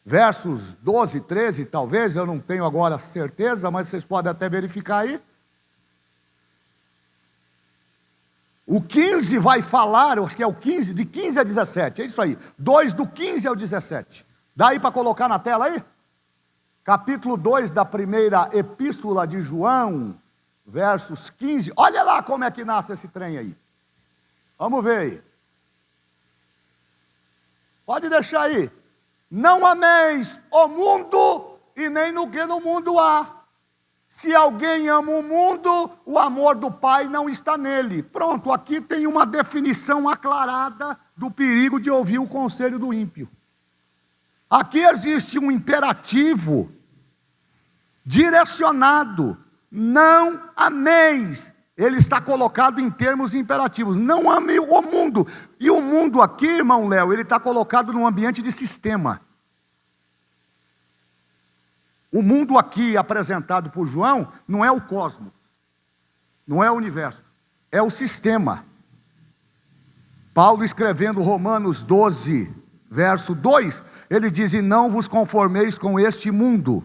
versos 12, 13, talvez, eu não tenho agora certeza, mas vocês podem até verificar aí. O 15 vai falar, eu acho que é o 15, de 15 a 17, é isso aí. 2 do 15 ao 17. Dá aí para colocar na tela aí? Capítulo 2 da primeira epístola de João, versos 15. Olha lá como é que nasce esse trem aí. Vamos ver aí. Pode deixar aí. Não ameis o mundo e nem no que no mundo há. Se alguém ama o mundo, o amor do Pai não está nele. Pronto, aqui tem uma definição aclarada do perigo de ouvir o conselho do ímpio. Aqui existe um imperativo direcionado. Não ameis. Ele está colocado em termos imperativos. Não ame o mundo. E o mundo aqui, irmão Léo, ele está colocado num ambiente de sistema. O mundo aqui apresentado por João não é o cosmos, não é o universo, é o sistema. Paulo, escrevendo Romanos 12, verso 2, ele diz: e não vos conformeis com este mundo.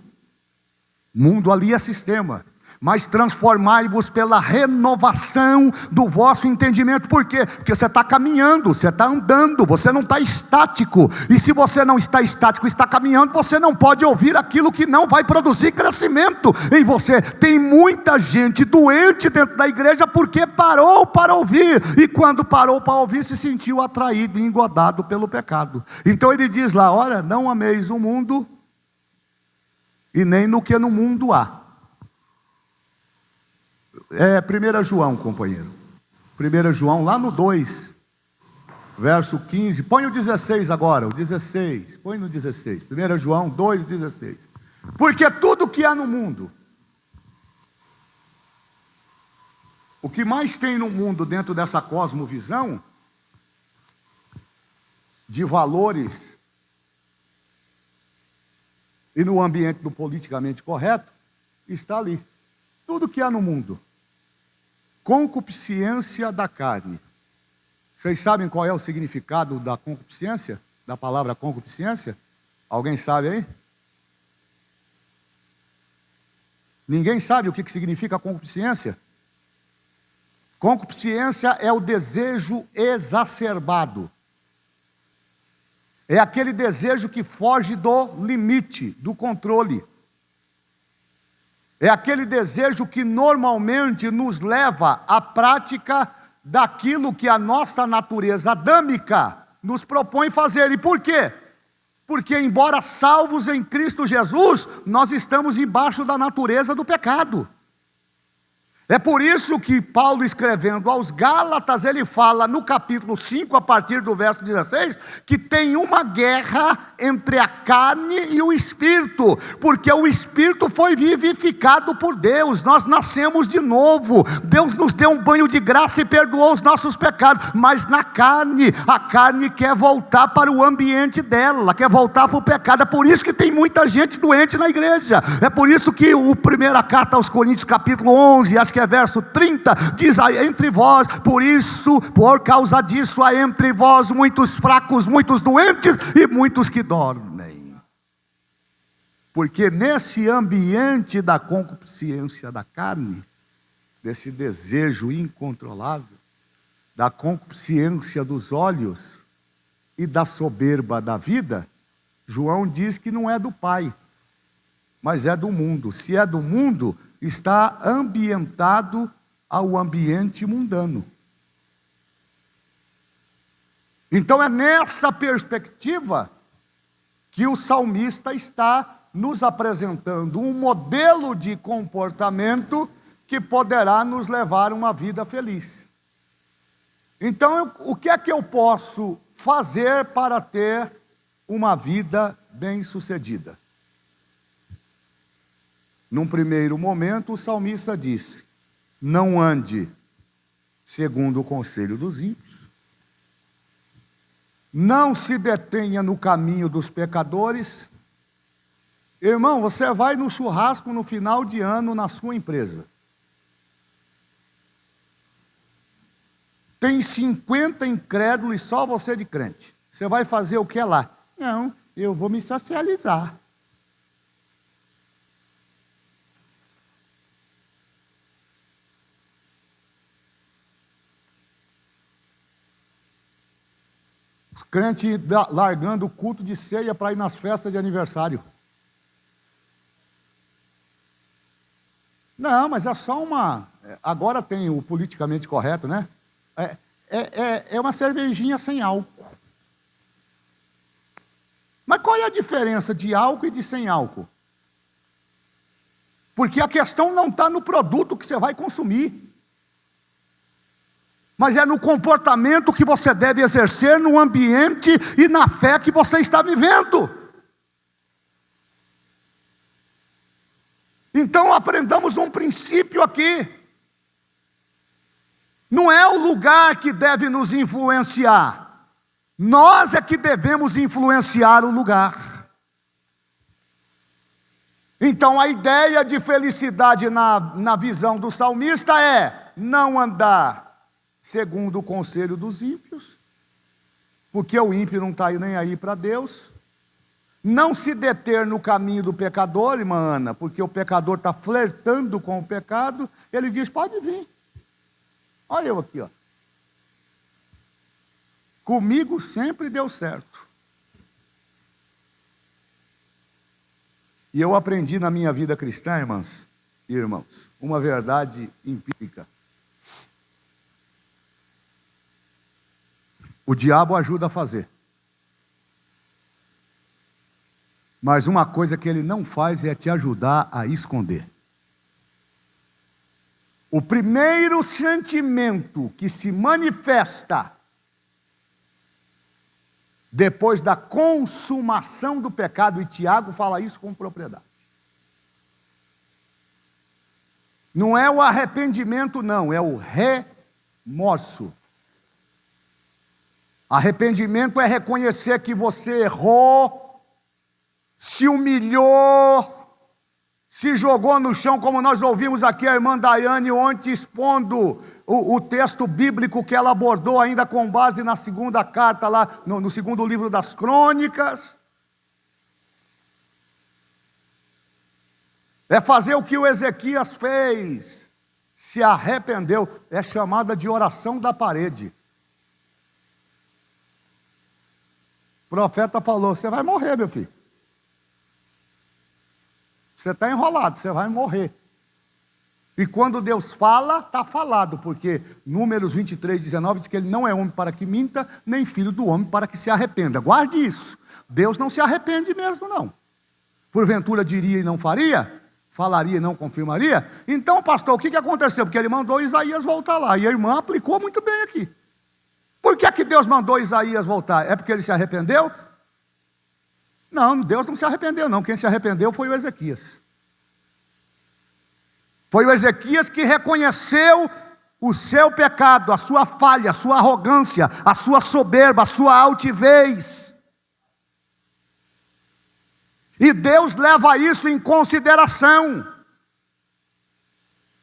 Mundo ali é sistema. Mas transformai-vos pela renovação do vosso entendimento. Por quê? Porque você está caminhando, você está andando, você não está estático. E se você não está estático, está caminhando, você não pode ouvir aquilo que não vai produzir crescimento em você. Tem muita gente doente dentro da igreja porque parou para ouvir. E quando parou para ouvir, se sentiu atraído e engodado pelo pecado. Então ele diz lá: olha, não ameis o mundo e nem no que no mundo há. É 1 João, companheiro. 1 João, lá no 2, verso 15. Põe o 16 agora, o 16. Põe no 16. 1 João 2, 16. Porque tudo que há no mundo, o que mais tem no mundo dentro dessa cosmovisão de valores e no ambiente do politicamente correto, está ali. Tudo que há no mundo. Concupiscência da carne. Vocês sabem qual é o significado da concupiscência? Da palavra concupiscência? Alguém sabe aí? Ninguém sabe o que significa concupiscência? Concupiscência é o desejo exacerbado. É aquele desejo que foge do limite, do controle. É aquele desejo que normalmente nos leva à prática daquilo que a nossa natureza adâmica nos propõe fazer. E por quê? Porque, embora salvos em Cristo Jesus, nós estamos embaixo da natureza do pecado. É por isso que Paulo, escrevendo aos Gálatas, ele fala no capítulo 5, a partir do verso 16, que tem uma guerra entre a carne e o espírito, porque o espírito foi vivificado por Deus, nós nascemos de novo, Deus nos deu um banho de graça e perdoou os nossos pecados, mas na carne, a carne quer voltar para o ambiente dela, quer voltar para o pecado. É por isso que tem muita gente doente na igreja, é por isso que a primeira carta aos Coríntios, capítulo 11, acho que é verso 30, diz: entre vós, por causa disso, há entre vós muitos fracos, muitos doentes e muitos que dormem. Porque nesse ambiente da concupiscência da carne, desse desejo incontrolável, da concupiscência dos olhos e da soberba da vida, João diz que não é do Pai, mas é do mundo. Se é do mundo, está ambientado ao ambiente mundano. Então é nessa perspectiva que o salmista está nos apresentando um modelo de comportamento que poderá nos levar a uma vida feliz. Então, o que é que eu posso fazer para ter uma vida bem-sucedida? Num primeiro momento, o salmista disse: não ande segundo o conselho dos ímpios, não se detenha no caminho dos pecadores. Irmão, você vai no churrasco no final de ano na sua empresa. Tem 50 incrédulos e só você de crente. Você vai fazer o que lá? Não, eu vou me socializar. Os crentes largando o culto de ceia para ir nas festas de aniversário. Não, mas é só uma... Agora tem o politicamente correto, né? É uma cervejinha sem álcool. Mas qual é a diferença de álcool e de sem álcool? Porque a questão não está no produto que você vai consumir, mas é no comportamento que você deve exercer no ambiente e na fé que você está vivendo. Então aprendamos um princípio aqui. Não é o lugar que deve nos influenciar. Nós é que devemos influenciar o lugar. Então a ideia de felicidade na visão do salmista é não andar segundo o conselho dos ímpios, porque o ímpio não está nem aí para Deus. Não se deter no caminho do pecador, irmã Ana, porque o pecador está flertando com o pecado. Ele diz, pode vir. Olha eu aqui, ó. Comigo sempre deu certo. E eu aprendi na minha vida cristã, irmãs e irmãos, uma verdade empírica. O diabo ajuda a fazer. Mas uma coisa que ele não faz é te ajudar a esconder. O primeiro sentimento que se manifesta depois da consumação do pecado, e Tiago fala isso com propriedade, não é o arrependimento, não, é o remorso. Arrependimento é reconhecer que você errou, se humilhou, se jogou no chão, como nós ouvimos aqui a irmã Daiane ontem expondo o texto bíblico que ela abordou ainda com base na segunda carta lá, no segundo livro das Crônicas. É fazer o que o Ezequias fez, se arrependeu, é chamada de oração da parede. O profeta falou, você vai morrer, meu filho. Você está enrolado, você vai morrer. E quando Deus fala, está falado, porque Números 23, 19 diz que ele não é homem para que minta, nem filho do homem para que se arrependa. Guarde isso. Deus não se arrepende mesmo, não. Porventura diria e não faria? Falaria e não confirmaria? Então, pastor, o que aconteceu? Porque ele mandou Isaías voltar lá, e a irmã aplicou muito bem aqui. Por que Deus mandou Isaías voltar? É porque ele se arrependeu? Não, Deus não se arrependeu, não. Quem se arrependeu foi o Ezequias. Foi o Ezequias que reconheceu o seu pecado, a sua falha, a sua arrogância, a sua soberba, a sua altivez. E Deus leva isso em consideração.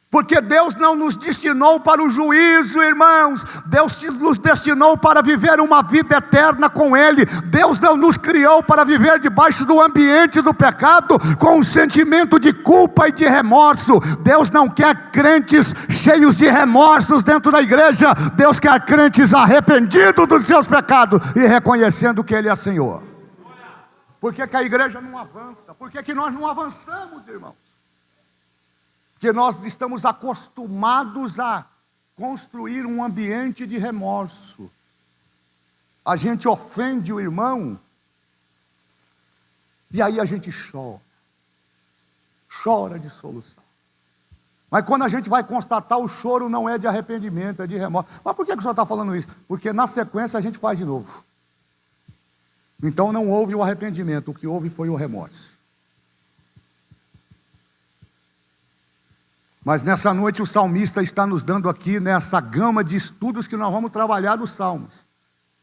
Porque Deus não nos destinou para o juízo, irmãos. Deus nos destinou para viver uma vida eterna com Ele. Deus não nos criou para viver debaixo do ambiente do pecado, com um sentimento de culpa e de remorso. Deus não quer crentes cheios de remorsos dentro da igreja. Deus quer crentes arrependidos dos seus pecados e reconhecendo que Ele é Senhor. Por que a igreja não avança? Por que nós não avançamos, irmãos? Porque nós estamos acostumados a construir um ambiente de remorso. A gente ofende o irmão, e aí a gente chora de solução. Mas quando a gente vai constatar, o choro não é de arrependimento, é de remorso. Mas por que o senhor está falando isso? Porque na sequência a gente faz de novo. Então não houve o arrependimento, o que houve foi o remorso. Mas nessa noite o salmista está nos dando aqui, nessa gama de estudos que nós vamos trabalhar dos salmos,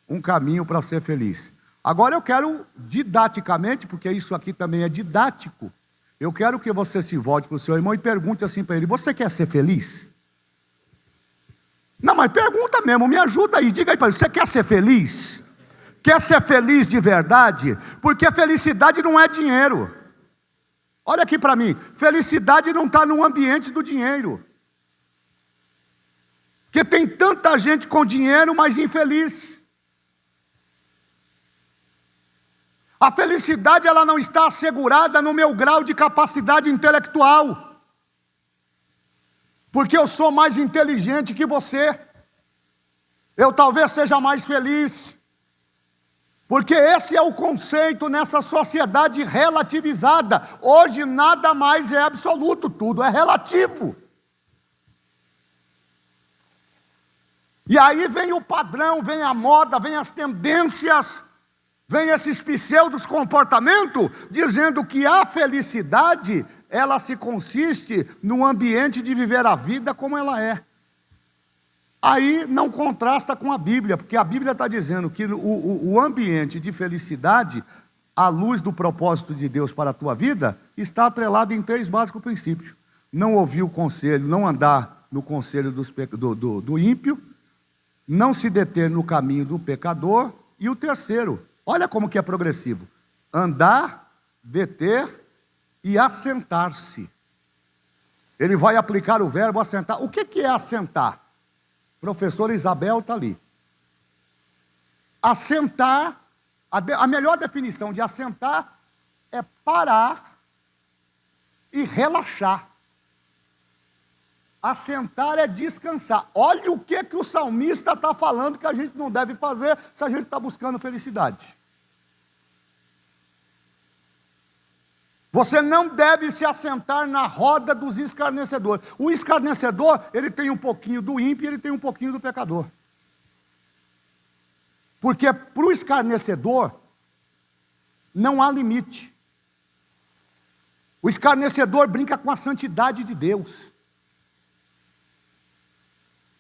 um caminho para ser feliz. Agora eu quero didaticamente, porque isso aqui também é didático, eu quero que você se volte para o seu irmão e pergunte assim para ele, você quer ser feliz? Não, mas pergunta mesmo, me ajuda aí, diga aí para ele, você quer ser feliz? Quer ser feliz de verdade? Porque felicidade não é dinheiro. Olha aqui para mim, felicidade não está no ambiente do dinheiro. Porque tem tanta gente com dinheiro, mas infeliz. A felicidade ela não está assegurada no meu grau de capacidade intelectual. Porque eu sou mais inteligente que você. Eu talvez seja mais feliz. Porque esse é o conceito nessa sociedade relativizada. Hoje nada mais é absoluto, tudo é relativo. E aí vem o padrão, vem a moda, vem as tendências, vem esses pseudos comportamentos, dizendo que a felicidade, ela se consiste no ambiente de viver a vida como ela é. Aí não contrasta com a Bíblia, porque a Bíblia está dizendo que o ambiente de felicidade, à luz do propósito de Deus para a tua vida, está atrelado em 3 básicos princípios. Não ouvir o conselho, não andar no conselho do ímpio, não se deter no caminho do pecador, e o terceiro, olha como que é progressivo, andar, deter e assentar-se. Ele vai aplicar o verbo assentar. O que é assentar? Professora Isabel está ali. Assentar, a melhor definição de assentar é parar e relaxar. Assentar é descansar. Olha o que o salmista está falando que a gente não deve fazer se a gente está buscando felicidade. Você não deve se assentar na roda dos escarnecedores. O escarnecedor, ele tem um pouquinho do ímpio e ele tem um pouquinho do pecador. Porque para o escarnecedor, não há limite. O escarnecedor brinca com a santidade de Deus.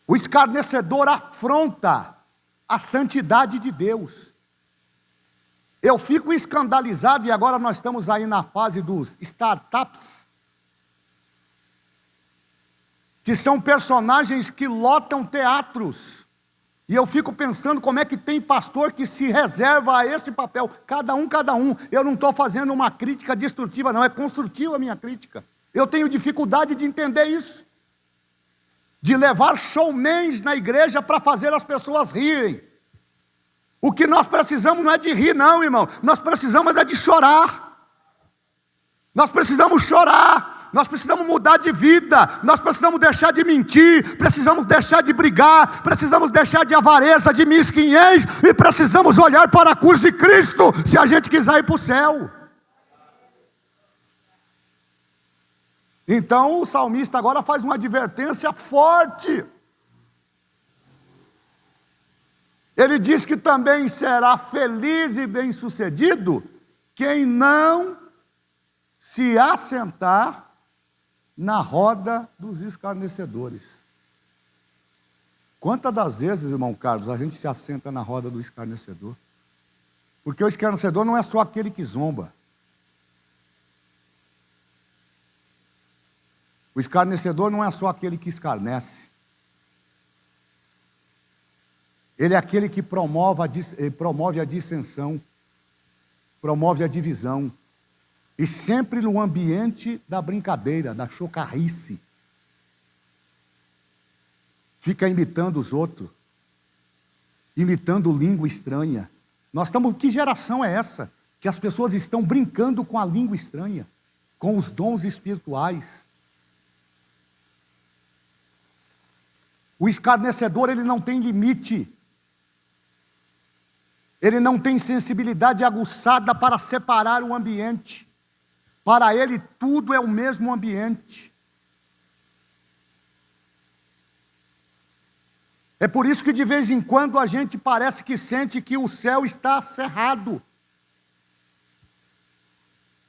O escarnecedor afronta a santidade de Deus. Eu fico escandalizado, e agora nós estamos aí na fase dos startups, que são personagens que lotam teatros. E eu fico pensando como é que tem pastor que se reserva a este papel, cada um. Eu não estou fazendo uma crítica destrutiva, não, é construtiva a minha crítica. Eu tenho dificuldade de entender isso. De levar showmans na igreja para fazer as pessoas rirem. O que nós precisamos não é de rir, não, irmão. Nós precisamos é de chorar. Nós precisamos chorar. Nós precisamos mudar de vida. Nós precisamos deixar de mentir. Precisamos deixar de brigar. Precisamos deixar de avareza, de mesquinhez. E precisamos olhar para a cruz de Cristo, se a gente quiser ir para o céu. Então o salmista agora faz uma advertência forte. Ele diz que também será feliz e bem-sucedido quem não se assentar na roda dos escarnecedores. Quantas das vezes, irmão Carlos, a gente se assenta na roda do escarnecedor? Porque o escarnecedor não é só aquele que zomba. O escarnecedor não é só aquele que escarnece. Ele é aquele que promove a dissensão, promove a divisão. E sempre no ambiente da brincadeira, da chocarrice. Fica imitando os outros. Imitando língua estranha. Que geração é essa? Que as pessoas estão brincando com a língua estranha. Com os dons espirituais. O escarnecedor, ele não tem limite. Ele não tem sensibilidade aguçada para separar o ambiente. Para ele, tudo é o mesmo ambiente. É por isso que de vez em quando a gente parece que sente que o céu está cerrado.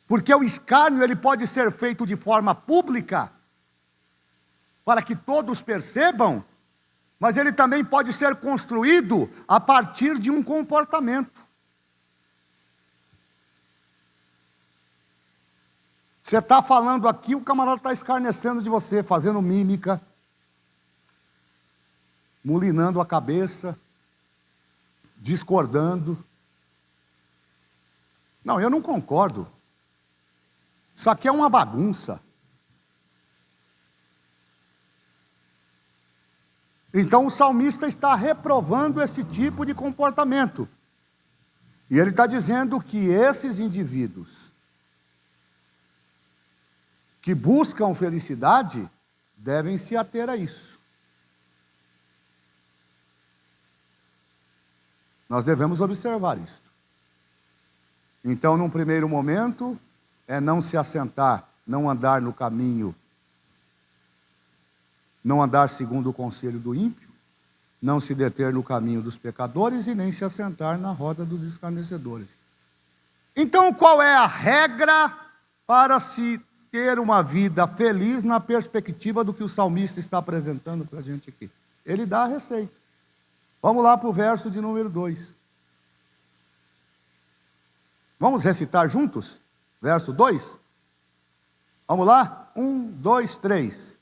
Porque o escárnio, ele pode ser feito de forma pública, para que todos percebam, mas ele também pode ser construído a partir de um comportamento. Você está falando aqui, o camarada está escarnecendo de você, fazendo mímica, mulinando a cabeça, discordando. Não, eu não concordo. Isso aqui é uma bagunça. Então o salmista está reprovando esse tipo de comportamento. E ele está dizendo que esses indivíduos que buscam felicidade devem se ater a isso. Nós devemos observar isso. Então, num primeiro momento, é não se assentar, não andar no caminho, não andar segundo o conselho do ímpio, não se deter no caminho dos pecadores e nem se assentar na roda dos escarnecedores. Então, qual é a regra para se ter uma vida feliz na perspectiva do que o salmista está apresentando para a gente aqui? Ele dá a receita. Vamos lá para o verso de número 2. Vamos recitar juntos? Verso 2? Vamos lá? 1, 2, 3.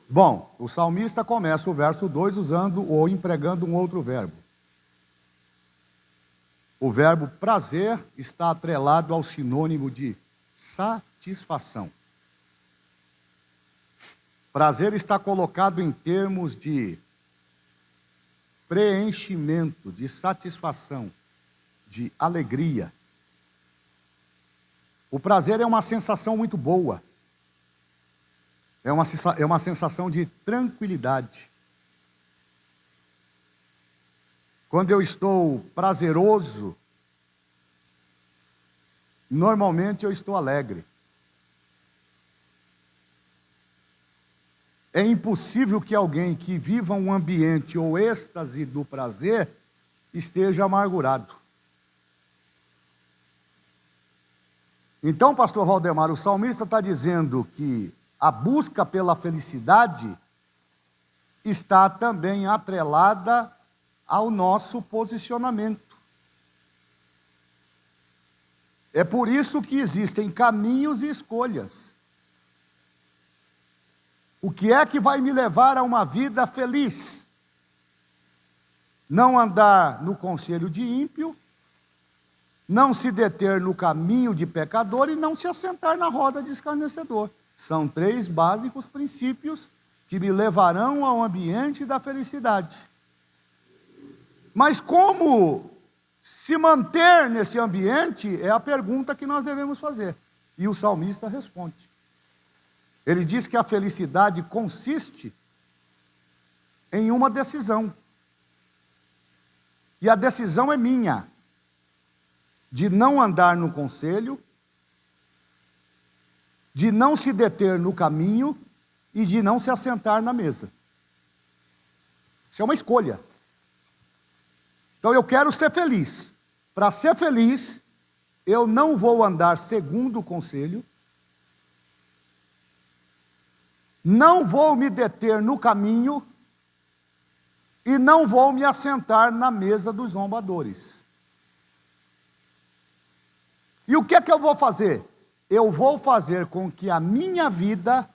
Bom, o salmista começa o verso 2 usando ou empregando um outro verbo. O verbo prazer está atrelado ao sinônimo de satisfação. Prazer está colocado em termos de preenchimento, de satisfação, de alegria. O prazer é uma sensação muito boa. É uma sensação de tranquilidade. Quando eu estou prazeroso, normalmente eu estou alegre. É impossível que alguém que viva um ambiente ou êxtase do prazer esteja amargurado. Então, pastor Valdemar, o salmista está dizendo que a busca pela felicidade está também atrelada ao nosso posicionamento. É por isso que existem caminhos e escolhas. O que é que vai me levar a uma vida feliz? Não andar no conselho de ímpio, não se deter no caminho de pecador e não se assentar na roda de escarnecedor. São 3 básicos princípios que me levarão ao ambiente da felicidade. Mas como se manter nesse ambiente é a pergunta que nós devemos fazer. E o salmista responde. Ele diz que a felicidade consiste em uma decisão. E a decisão é minha, de não andar no conselho, de não se deter no caminho e de não se assentar na mesa. Isso é uma escolha. Então eu quero ser feliz. Para ser feliz, eu não vou andar segundo o conselho, não vou me deter no caminho e não vou me assentar na mesa dos zombadores. E o que é que eu vou fazer? Eu vou fazer com que a minha vida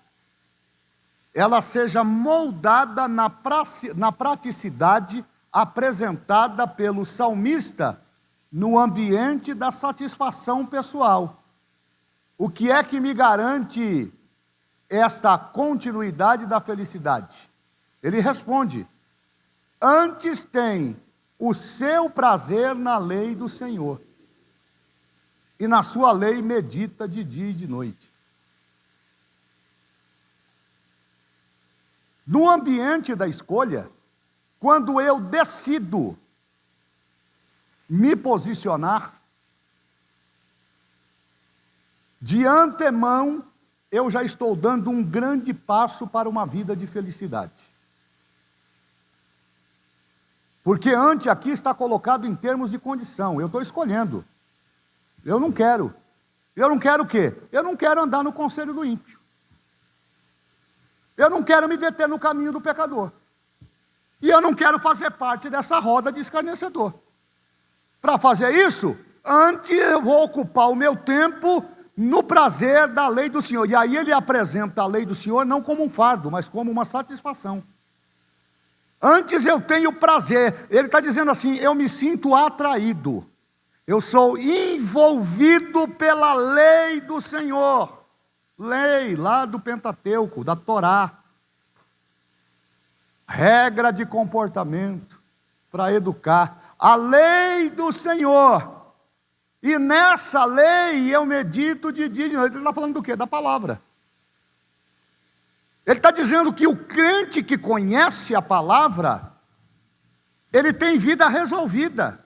ela seja moldada na praticidade apresentada pelo salmista no ambiente da satisfação pessoal. O que é que me garante esta continuidade da felicidade? Ele responde: antes tem o seu prazer na lei do Senhor, e na sua lei medita de dia e de noite. No ambiente da escolha, quando eu decido me posicionar, de antemão, eu já estou dando um grande passo para uma vida de felicidade. Porque ante aqui está colocado em termos de condição. Eu estou escolhendo. Eu não quero. Eu não quero o quê? Eu não quero andar no conselho do ímpio. Eu não quero me deter no caminho do pecador. E eu não quero fazer parte dessa roda de escarnecedor. Para fazer isso, antes eu vou ocupar o meu tempo no prazer da lei do Senhor. E aí ele apresenta a lei do Senhor não como um fardo, mas como uma satisfação. Antes eu tenho prazer. Ele está dizendo assim, eu me sinto atraído. Eu sou envolvido pela lei do Senhor. Lei lá do Pentateuco, da Torá. Regra de comportamento para educar. A lei do Senhor. E nessa lei eu medito de dia e de noite. Ele está falando do quê? Da palavra. Ele está dizendo que o crente que conhece a palavra, ele tem vida resolvida.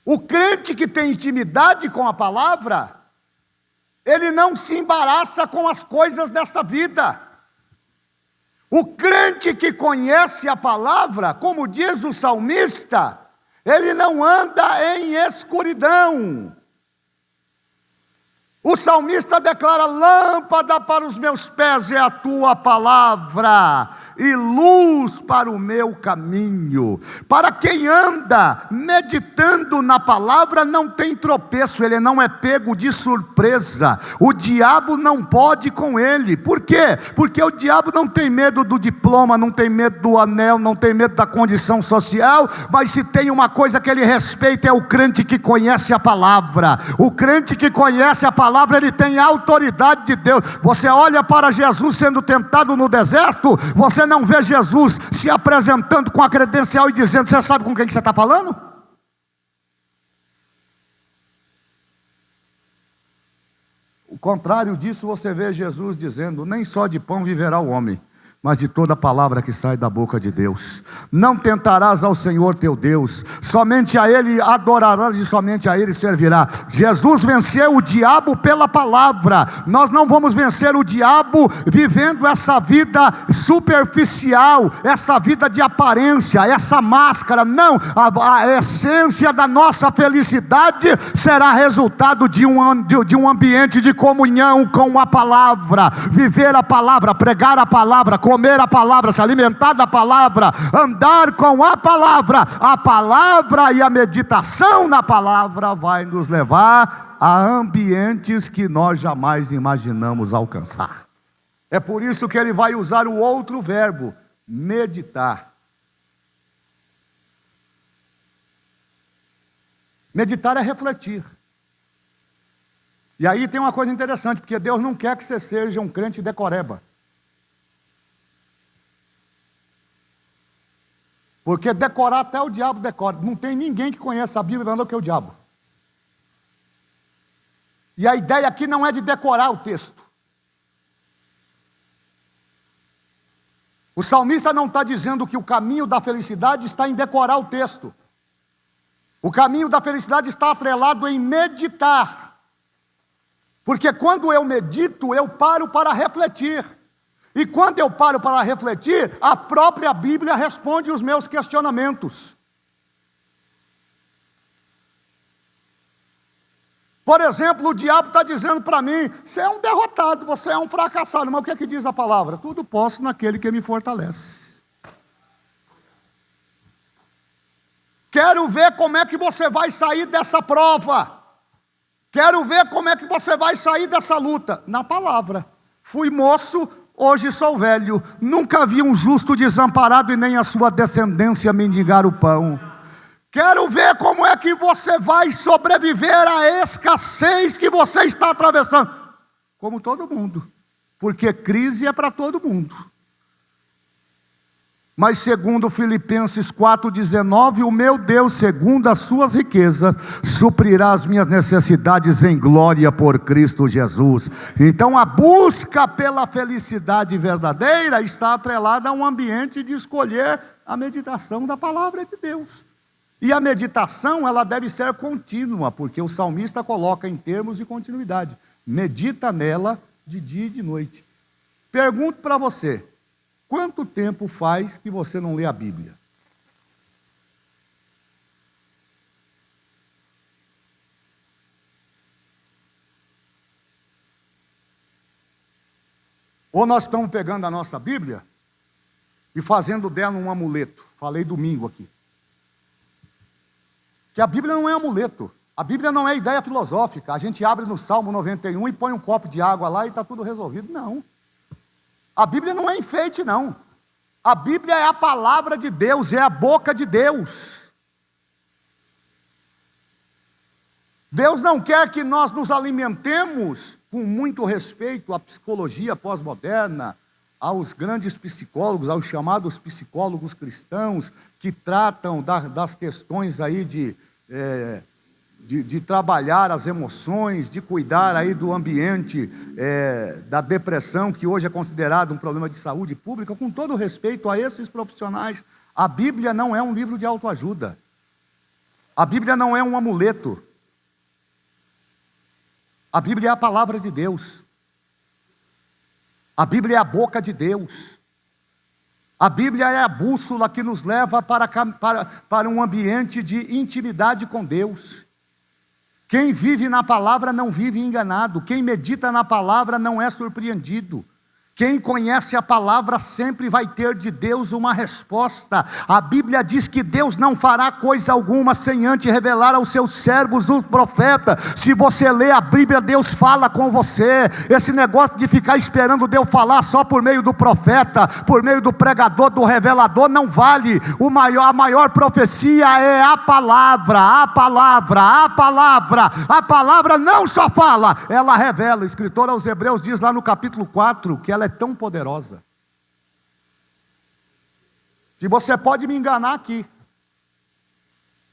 O crente que tem intimidade com a palavra, ele não se embaraça com as coisas desta vida. O crente que conhece a palavra, como diz o salmista, ele não anda em escuridão. O salmista declara: lâmpada para os meus pés é a tua palavra, e luz para o meu caminho. Para quem anda meditando na palavra, não tem tropeço, ele não é pego de surpresa. O diabo não pode com ele. Por quê? Porque o diabo não tem medo do diploma, não tem medo do anel, não tem medo da condição social, mas se tem uma coisa que ele respeita, é o crente que conhece a palavra. O crente que conhece a palavra, ele tem a autoridade de Deus. Você olha para Jesus sendo tentado no deserto, você não vê Jesus se apresentando com a credencial e dizendo: você sabe com quem que você está falando? O contrário disso, você vê Jesus dizendo: nem só de pão viverá o homem, mas de toda palavra que sai da boca de Deus. Não tentarás ao Senhor teu Deus, somente a Ele adorarás e somente a Ele servirá. Jesus venceu o diabo pela palavra. Nós não vamos vencer o diabo vivendo essa vida superficial, essa vida de aparência, essa máscara. Não, a essência da nossa felicidade será resultado de um ambiente de comunhão com a palavra. Viver a palavra, pregar a palavra, comer a palavra, se alimentar da palavra, andar com a palavra e a meditação na palavra vai nos levar a ambientes que nós jamais imaginamos alcançar. É por isso que ele vai usar o outro verbo, meditar. Meditar é refletir. E aí tem uma coisa interessante, porque Deus não quer que você seja um crente decoreba. Porque decorar até o diabo decora. Não tem ninguém que conheça a Bíblia melhor do que o diabo. E a ideia aqui não é de decorar o texto. O salmista não está dizendo que o caminho da felicidade está em decorar o texto. O caminho da felicidade está atrelado em meditar. Porque quando eu medito, eu paro para refletir. E quando eu paro para refletir, a própria Bíblia responde os meus questionamentos. Por exemplo, o diabo está dizendo para mim: você é um derrotado, você é um fracassado. Mas o que é que diz a palavra? Tudo posso naquele que me fortalece. Quero ver como é que você vai sair dessa prova. Quero ver como é que você vai sair dessa luta. Na palavra. Fui moço, hoje sou velho, nunca vi um justo desamparado e nem a sua descendência mendigar o pão. Quero ver como é que você vai sobreviver à escassez que você está atravessando. Como todo mundo, porque crise é para todo mundo. Mas segundo Filipenses 4,19, o meu Deus, segundo as suas riquezas, suprirá as minhas necessidades em glória por Cristo Jesus. Então a busca pela felicidade verdadeira está atrelada a um ambiente de escolher a meditação da palavra de Deus. E a meditação, ela deve ser contínua, porque o salmista coloca em termos de continuidade. Medita nela de dia e de noite. Pergunto para você: quanto tempo faz que você não lê a Bíblia? Ou nós estamos pegando a nossa Bíblia e fazendo dela um amuleto. Falei domingo aqui. Que a Bíblia não é amuleto. A Bíblia não é ideia filosófica. A gente abre no Salmo 91 e põe um copo de água lá e está tudo resolvido. Não. A Bíblia não é enfeite, não. A Bíblia é a palavra de Deus, é a boca de Deus. Deus não quer que nós nos alimentemos, com muito respeito à psicologia pós-moderna, aos grandes psicólogos, aos chamados psicólogos cristãos, que tratam das questões aí de trabalhar as emoções, de cuidar aí do ambiente da depressão, que hoje é considerado um problema de saúde pública. Com todo respeito a esses profissionais, a Bíblia não é um livro de autoajuda. A Bíblia não é um amuleto. A Bíblia é a palavra de Deus. A Bíblia é a boca de Deus. A Bíblia é a bússola que nos leva para um ambiente de intimidade com Deus. Quem vive na palavra não vive enganado. Quem medita na palavra não é surpreendido. Quem conhece a palavra sempre vai ter de Deus uma resposta. A Bíblia diz que Deus não fará coisa alguma sem antes revelar aos seus servos o profeta. Se você lê a Bíblia, Deus fala com você. Esse negócio de ficar esperando Deus falar só por meio do profeta, por meio do pregador, do revelador, não vale. A maior profecia é a palavra, a palavra, a palavra. A palavra não só fala, ela revela. O escritor aos Hebreus diz lá no capítulo 4 que ela é tão poderosa que você pode me enganar aqui.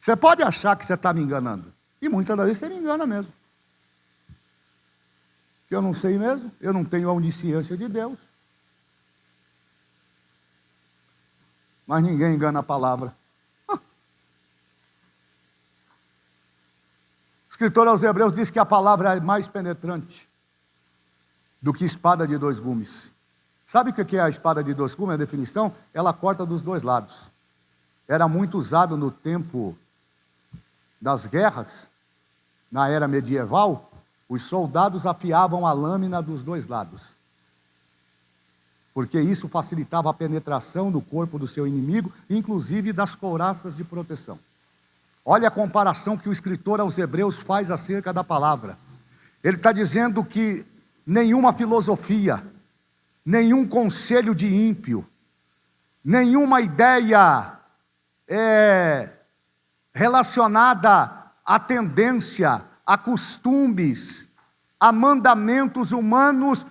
Você pode achar que você está me enganando, e muitas das vezes você me engana mesmo, que eu não sei mesmo, eu não tenho a onisciência de Deus, mas ninguém engana a palavra. O escritor aos Hebreus diz que a palavra é mais penetrante do que espada de dois gumes. Sabe o que é a espada de dois gumes? A definição, ela corta dos dois lados. Era muito usado no tempo das guerras, na era medieval. Os soldados afiavam a lâmina dos dois lados, porque isso facilitava a penetração no corpo do seu inimigo, inclusive das couraças de proteção. Olha a comparação que o escritor aos Hebreus faz acerca da palavra. Ele está dizendo que nenhuma filosofia, nenhum conselho de ímpio, nenhuma ideia relacionada à tendência, a costumes, a mandamentos humanos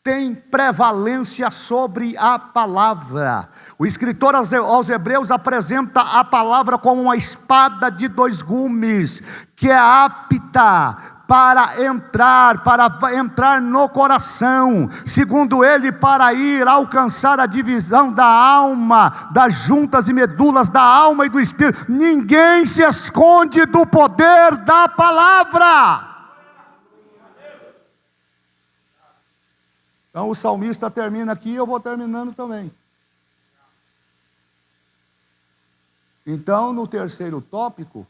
tem prevalência sobre a palavra. O escritor aos Hebreus apresenta a palavra como uma espada de dois gumes, que é apta para entrar no coração, segundo ele, para ir alcançar a divisão da alma, das juntas e medulas da alma e do espírito. Ninguém se esconde do poder da palavra. Então o salmista termina aqui, eu vou terminando também. Então, no terceiro tópico,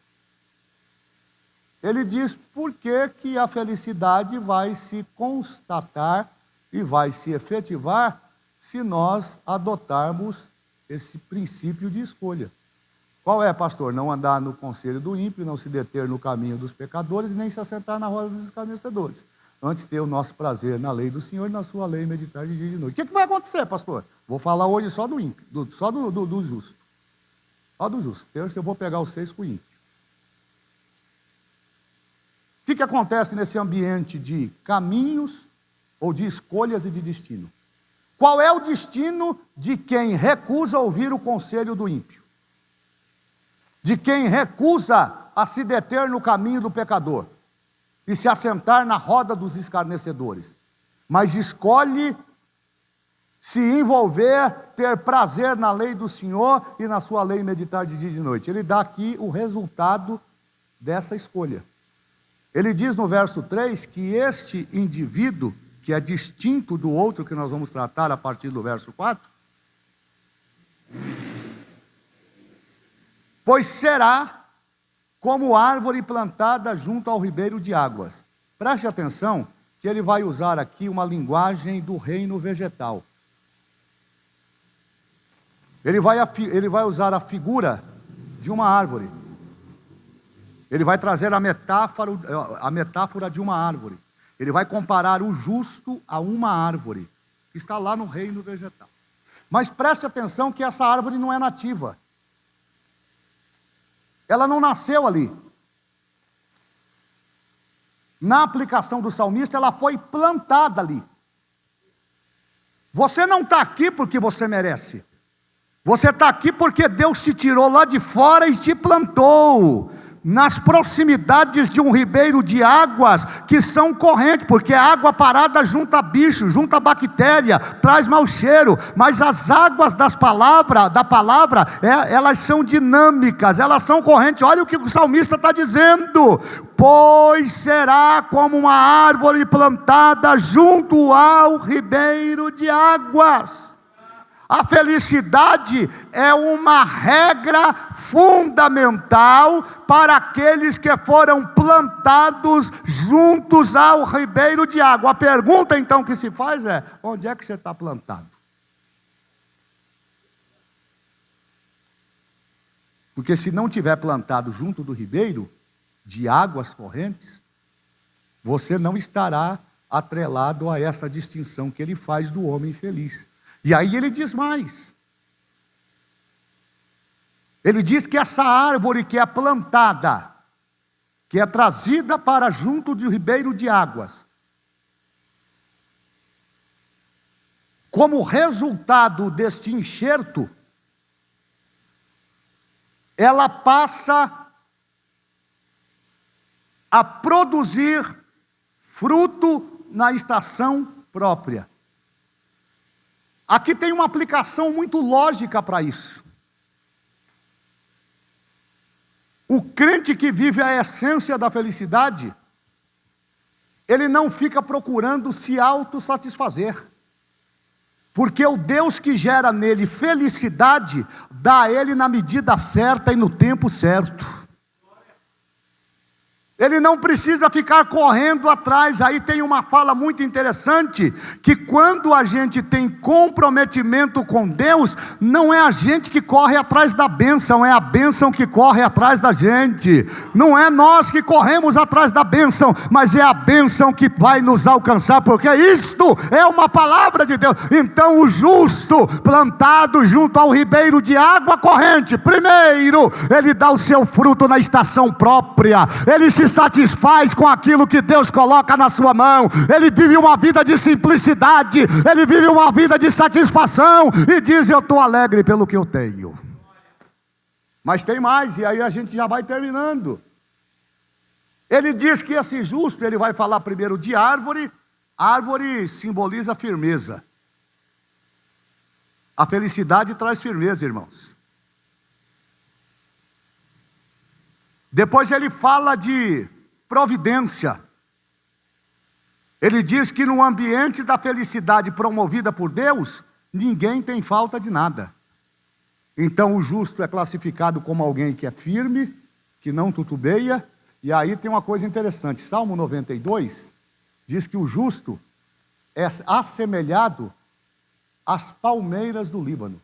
ele diz por que a felicidade vai se constatar e vai se efetivar se nós adotarmos esse princípio de escolha. Qual é, pastor? Não andar no conselho do ímpio, não se deter no caminho dos pecadores, nem se assentar na roda dos escarnecedores. Antes ter o nosso prazer na lei do Senhor e na sua lei meditar de dia e de noite. O que vai acontecer, pastor? Vou falar hoje só do ímpio, só do justo. Só do justo. Terça eu vou pegar os 6 com o ímpio. O que acontece nesse ambiente de caminhos ou de escolhas e de destino? Qual é o destino de quem recusa ouvir o conselho do ímpio? De quem recusa a se deter no caminho do pecador e se assentar na roda dos escarnecedores, mas escolhe se envolver, ter prazer na lei do Senhor e na sua lei meditar de dia e de noite. Ele dá aqui o resultado dessa escolha. Ele diz no verso 3 que este indivíduo, que é distinto do outro que nós vamos tratar a partir do verso 4, pois será como árvore plantada junto ao ribeiro de águas. Preste atenção que ele vai usar aqui uma linguagem do reino vegetal. Ele vai usar a figura de uma árvore. Ele vai trazer a metáfora de uma árvore. Ele vai comparar o justo a uma árvore, que está lá no reino vegetal. Mas preste atenção que essa árvore não é nativa. Ela não nasceu ali. Na aplicação do salmista, ela foi plantada ali. Você não está aqui porque você merece. Você está aqui porque Deus te tirou lá de fora e te plantou nas proximidades de um ribeiro de águas que são correntes, porque a água parada junta bicho, junta bactéria, traz mau cheiro, mas as águas da palavra, elas são dinâmicas, elas são correntes. Olha o que o salmista está dizendo: pois será como uma árvore plantada junto ao ribeiro de águas. A felicidade é uma regra fundamental para aqueles que foram plantados juntos ao ribeiro de água. A pergunta então que se faz é: onde é que você está plantado? Porque se não tiver plantado junto do ribeiro de águas correntes, você não estará atrelado a essa distinção que ele faz do homem feliz. E aí ele diz mais. Ele diz que essa árvore que é plantada, que é trazida para junto do ribeiro de águas, como resultado deste enxerto, ela passa a produzir fruto na estação própria. Aqui tem uma aplicação muito lógica para isso. O crente que vive a essência da felicidade, ele não fica procurando se autossatisfazer. Porque o Deus que gera nele felicidade, dá a ele na medida certa e no tempo certo. Ele não precisa ficar correndo atrás. Aí tem uma fala muito interessante, que quando a gente tem comprometimento com Deus, não é a gente que corre atrás da bênção, é a bênção que corre atrás da gente. Não é nós que corremos atrás da bênção, mas é a bênção que vai nos alcançar, porque isto é uma palavra de Deus. Então o justo, plantado junto ao ribeiro de água corrente, primeiro, ele dá o seu fruto na estação própria, ele se satisfaz com aquilo que Deus coloca na sua mão, ele vive uma vida de simplicidade, ele vive uma vida de satisfação, e diz: eu estou alegre pelo que eu tenho. Mas tem mais, e aí a gente já vai terminando. Ele diz que esse justo, ele vai falar primeiro de árvore. Árvore simboliza firmeza. A felicidade traz firmeza, irmãos. Depois ele fala de providência. Ele diz que no ambiente da felicidade promovida por Deus, ninguém tem falta de nada. Então o justo é classificado como alguém que é firme, que não tutubeia. E aí tem uma coisa interessante. Salmo 92 diz que o justo é assemelhado às palmeiras do Líbano.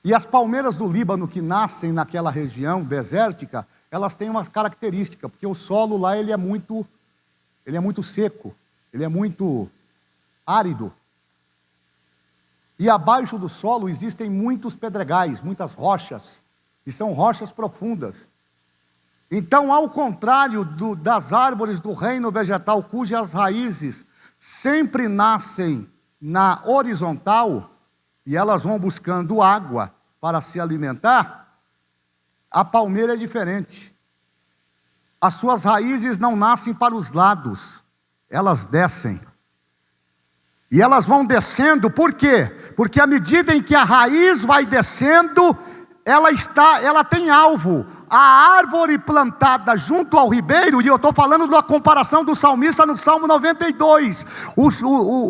E as palmeiras do Líbano que nascem naquela região desértica, elas têm uma característica, porque o solo lá ele é muito seco, ele é muito árido. E abaixo do solo existem muitos pedregais, muitas rochas, e são rochas profundas. Então, ao contrário das árvores do reino vegetal, cujas raízes sempre nascem na horizontal, e elas vão buscando água para se alimentar, a palmeira é diferente. As suas raízes não nascem para os lados, elas descem. E elas vão descendo, por quê? Porque à medida em que a raiz vai descendo, ela tem alvo. a árvore plantada junto ao ribeiro, e eu estou falando da comparação do salmista no Salmo 92,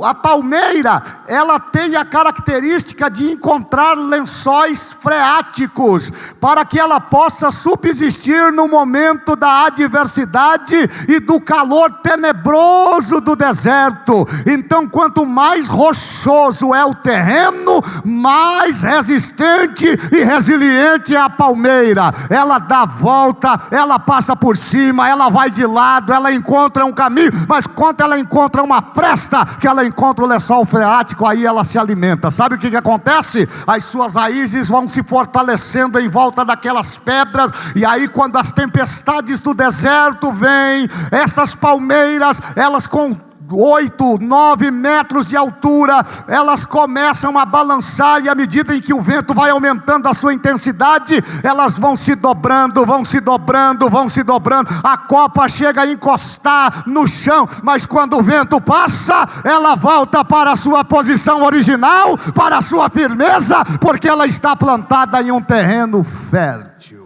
a palmeira, ela tem a característica de encontrar lençóis freáticos, para que ela possa subsistir no momento da adversidade e do calor tenebroso do deserto. Então, quanto mais rochoso é o terreno, mais resistente e resiliente é a palmeira. Ela dá a volta, ela passa por cima, ela vai de lado, ela encontra um caminho, mas quando ela encontra uma fresta, que ela encontra o lençol freático, aí ela se alimenta. Sabe o que acontece? As suas raízes vão se fortalecendo em volta daquelas pedras, e aí quando as tempestades do deserto vêm, essas palmeiras, elas com 8, 9 metros de altura, elas começam a balançar, e à medida em que o vento vai aumentando a sua intensidade, elas vão se dobrando, vão se dobrando, vão se dobrando, a copa chega a encostar no chão, mas quando o vento passa, ela volta para a sua posição original, para a sua firmeza, porque ela está plantada em um terreno fértil.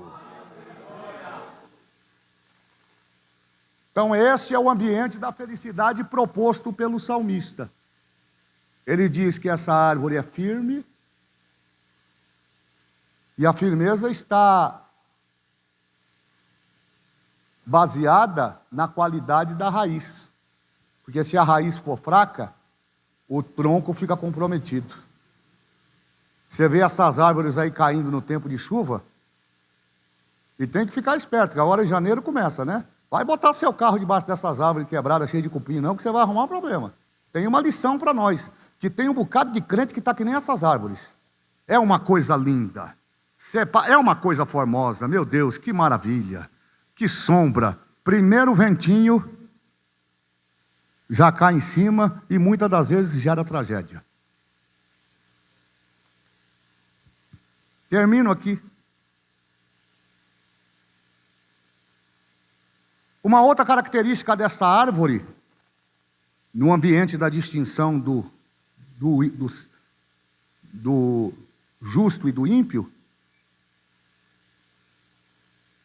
Então esse é o ambiente da felicidade proposto pelo salmista. Ele diz que essa árvore é firme, e a firmeza está baseada na qualidade da raiz. Porque se a raiz for fraca, o tronco fica comprometido. Você vê essas árvores aí caindo no tempo de chuva, e tem que ficar esperto, que agora em janeiro começa, né? Vai botar seu carro debaixo dessas árvores quebradas, cheias de cupim, não, que você vai arrumar um problema. Tem uma lição para nós, que tem um bocado de crente que está que nem essas árvores. É uma coisa linda, é uma coisa formosa, meu Deus, que maravilha, que sombra. Primeiro ventinho, já cai em cima, e muitas das vezes gera tragédia. Termino aqui. Uma outra característica dessa árvore, no ambiente da distinção do justo e do ímpio,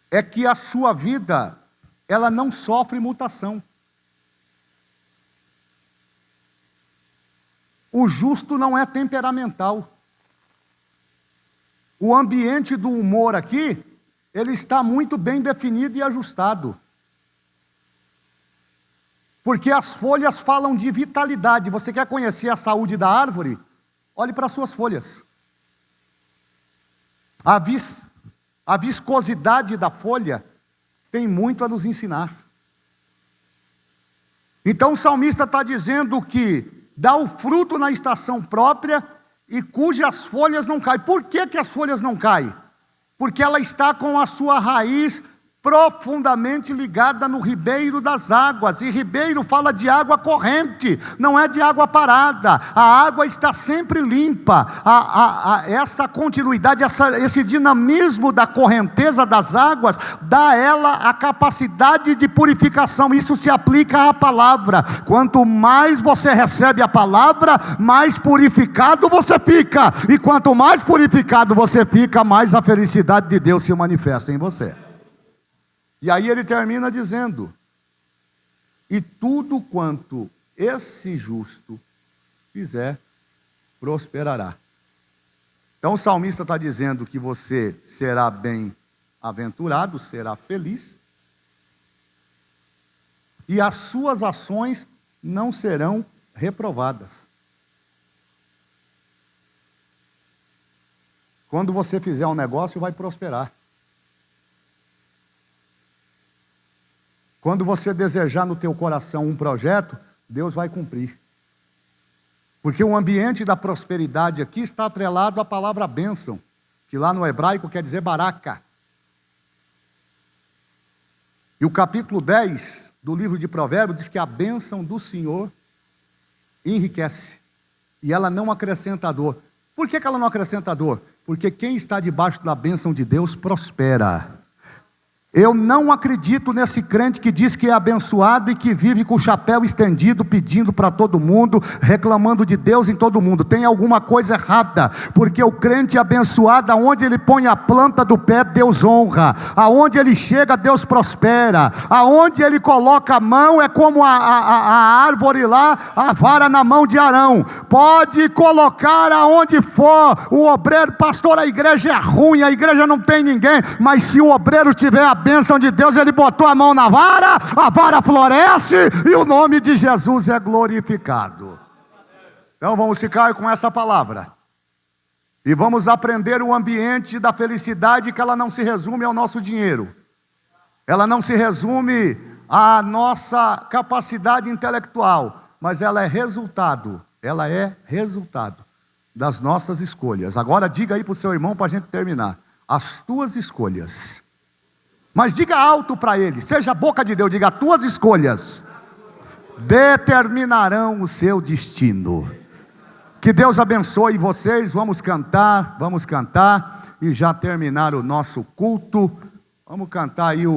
é que a sua vida, ela não sofre mutação. O justo não é temperamental. O ambiente do humor aqui, ele está muito bem definido e ajustado. Porque as folhas falam de vitalidade. Você quer conhecer a saúde da árvore? Olhe para as suas folhas. A viscosidade da folha tem muito a nos ensinar. Então o salmista está dizendo que dá o fruto na estação própria e cujas folhas não caem. Por que as folhas não caem? Porque ela está com a sua raiz profundamente ligada no ribeiro das águas, e ribeiro fala de água corrente, não é de água parada. A água está sempre limpa, essa continuidade, esse dinamismo da correnteza das águas, dá a ela a capacidade de purificação. Isso se aplica à palavra. Quanto mais você recebe a palavra, mais purificado você fica, e quanto mais purificado você fica, mais a felicidade de Deus se manifesta em você. E aí ele termina dizendo: e tudo quanto esse justo fizer, prosperará. Então o salmista está dizendo que você será bem-aventurado, será feliz, e as suas ações não serão reprovadas. Quando você fizer um negócio, vai prosperar. Quando você desejar no teu coração um projeto, Deus vai cumprir. Porque o ambiente da prosperidade aqui está atrelado à palavra bênção, que lá no hebraico quer dizer baraka. E o capítulo 10 do livro de Provérbios diz que a bênção do Senhor enriquece, e ela não acrescenta dor. Por que ela não acrescenta dor? Porque quem está debaixo da bênção de Deus prospera. Eu não acredito nesse crente que diz que é abençoado e que vive com o chapéu estendido, pedindo para todo mundo, reclamando de Deus em todo mundo. Tem alguma coisa errada, porque o crente abençoado, aonde ele põe a planta do pé, Deus honra. Aonde ele chega, Deus prospera. Aonde ele coloca a mão, é como a árvore lá, a vara na mão de Arão. Pode colocar aonde for. O obreiro, pastor, a igreja é ruim, a igreja não tem ninguém, mas se o obreiro tiver a bênção de Deus, ele botou a mão na vara, a vara floresce e o nome de Jesus é glorificado. Então vamos ficar com essa palavra e vamos aprender o ambiente da felicidade, que ela não se resume ao nosso dinheiro, ela não se resume à nossa capacidade intelectual, mas ela é resultado das nossas escolhas. Agora diga aí para o seu irmão, para a gente terminar: as tuas escolhas. Mas diga alto para ele, seja a boca de Deus, diga: as tuas escolhas determinarão o seu destino. Que Deus abençoe vocês. Vamos cantar e já terminar o nosso culto. Vamos cantar aí o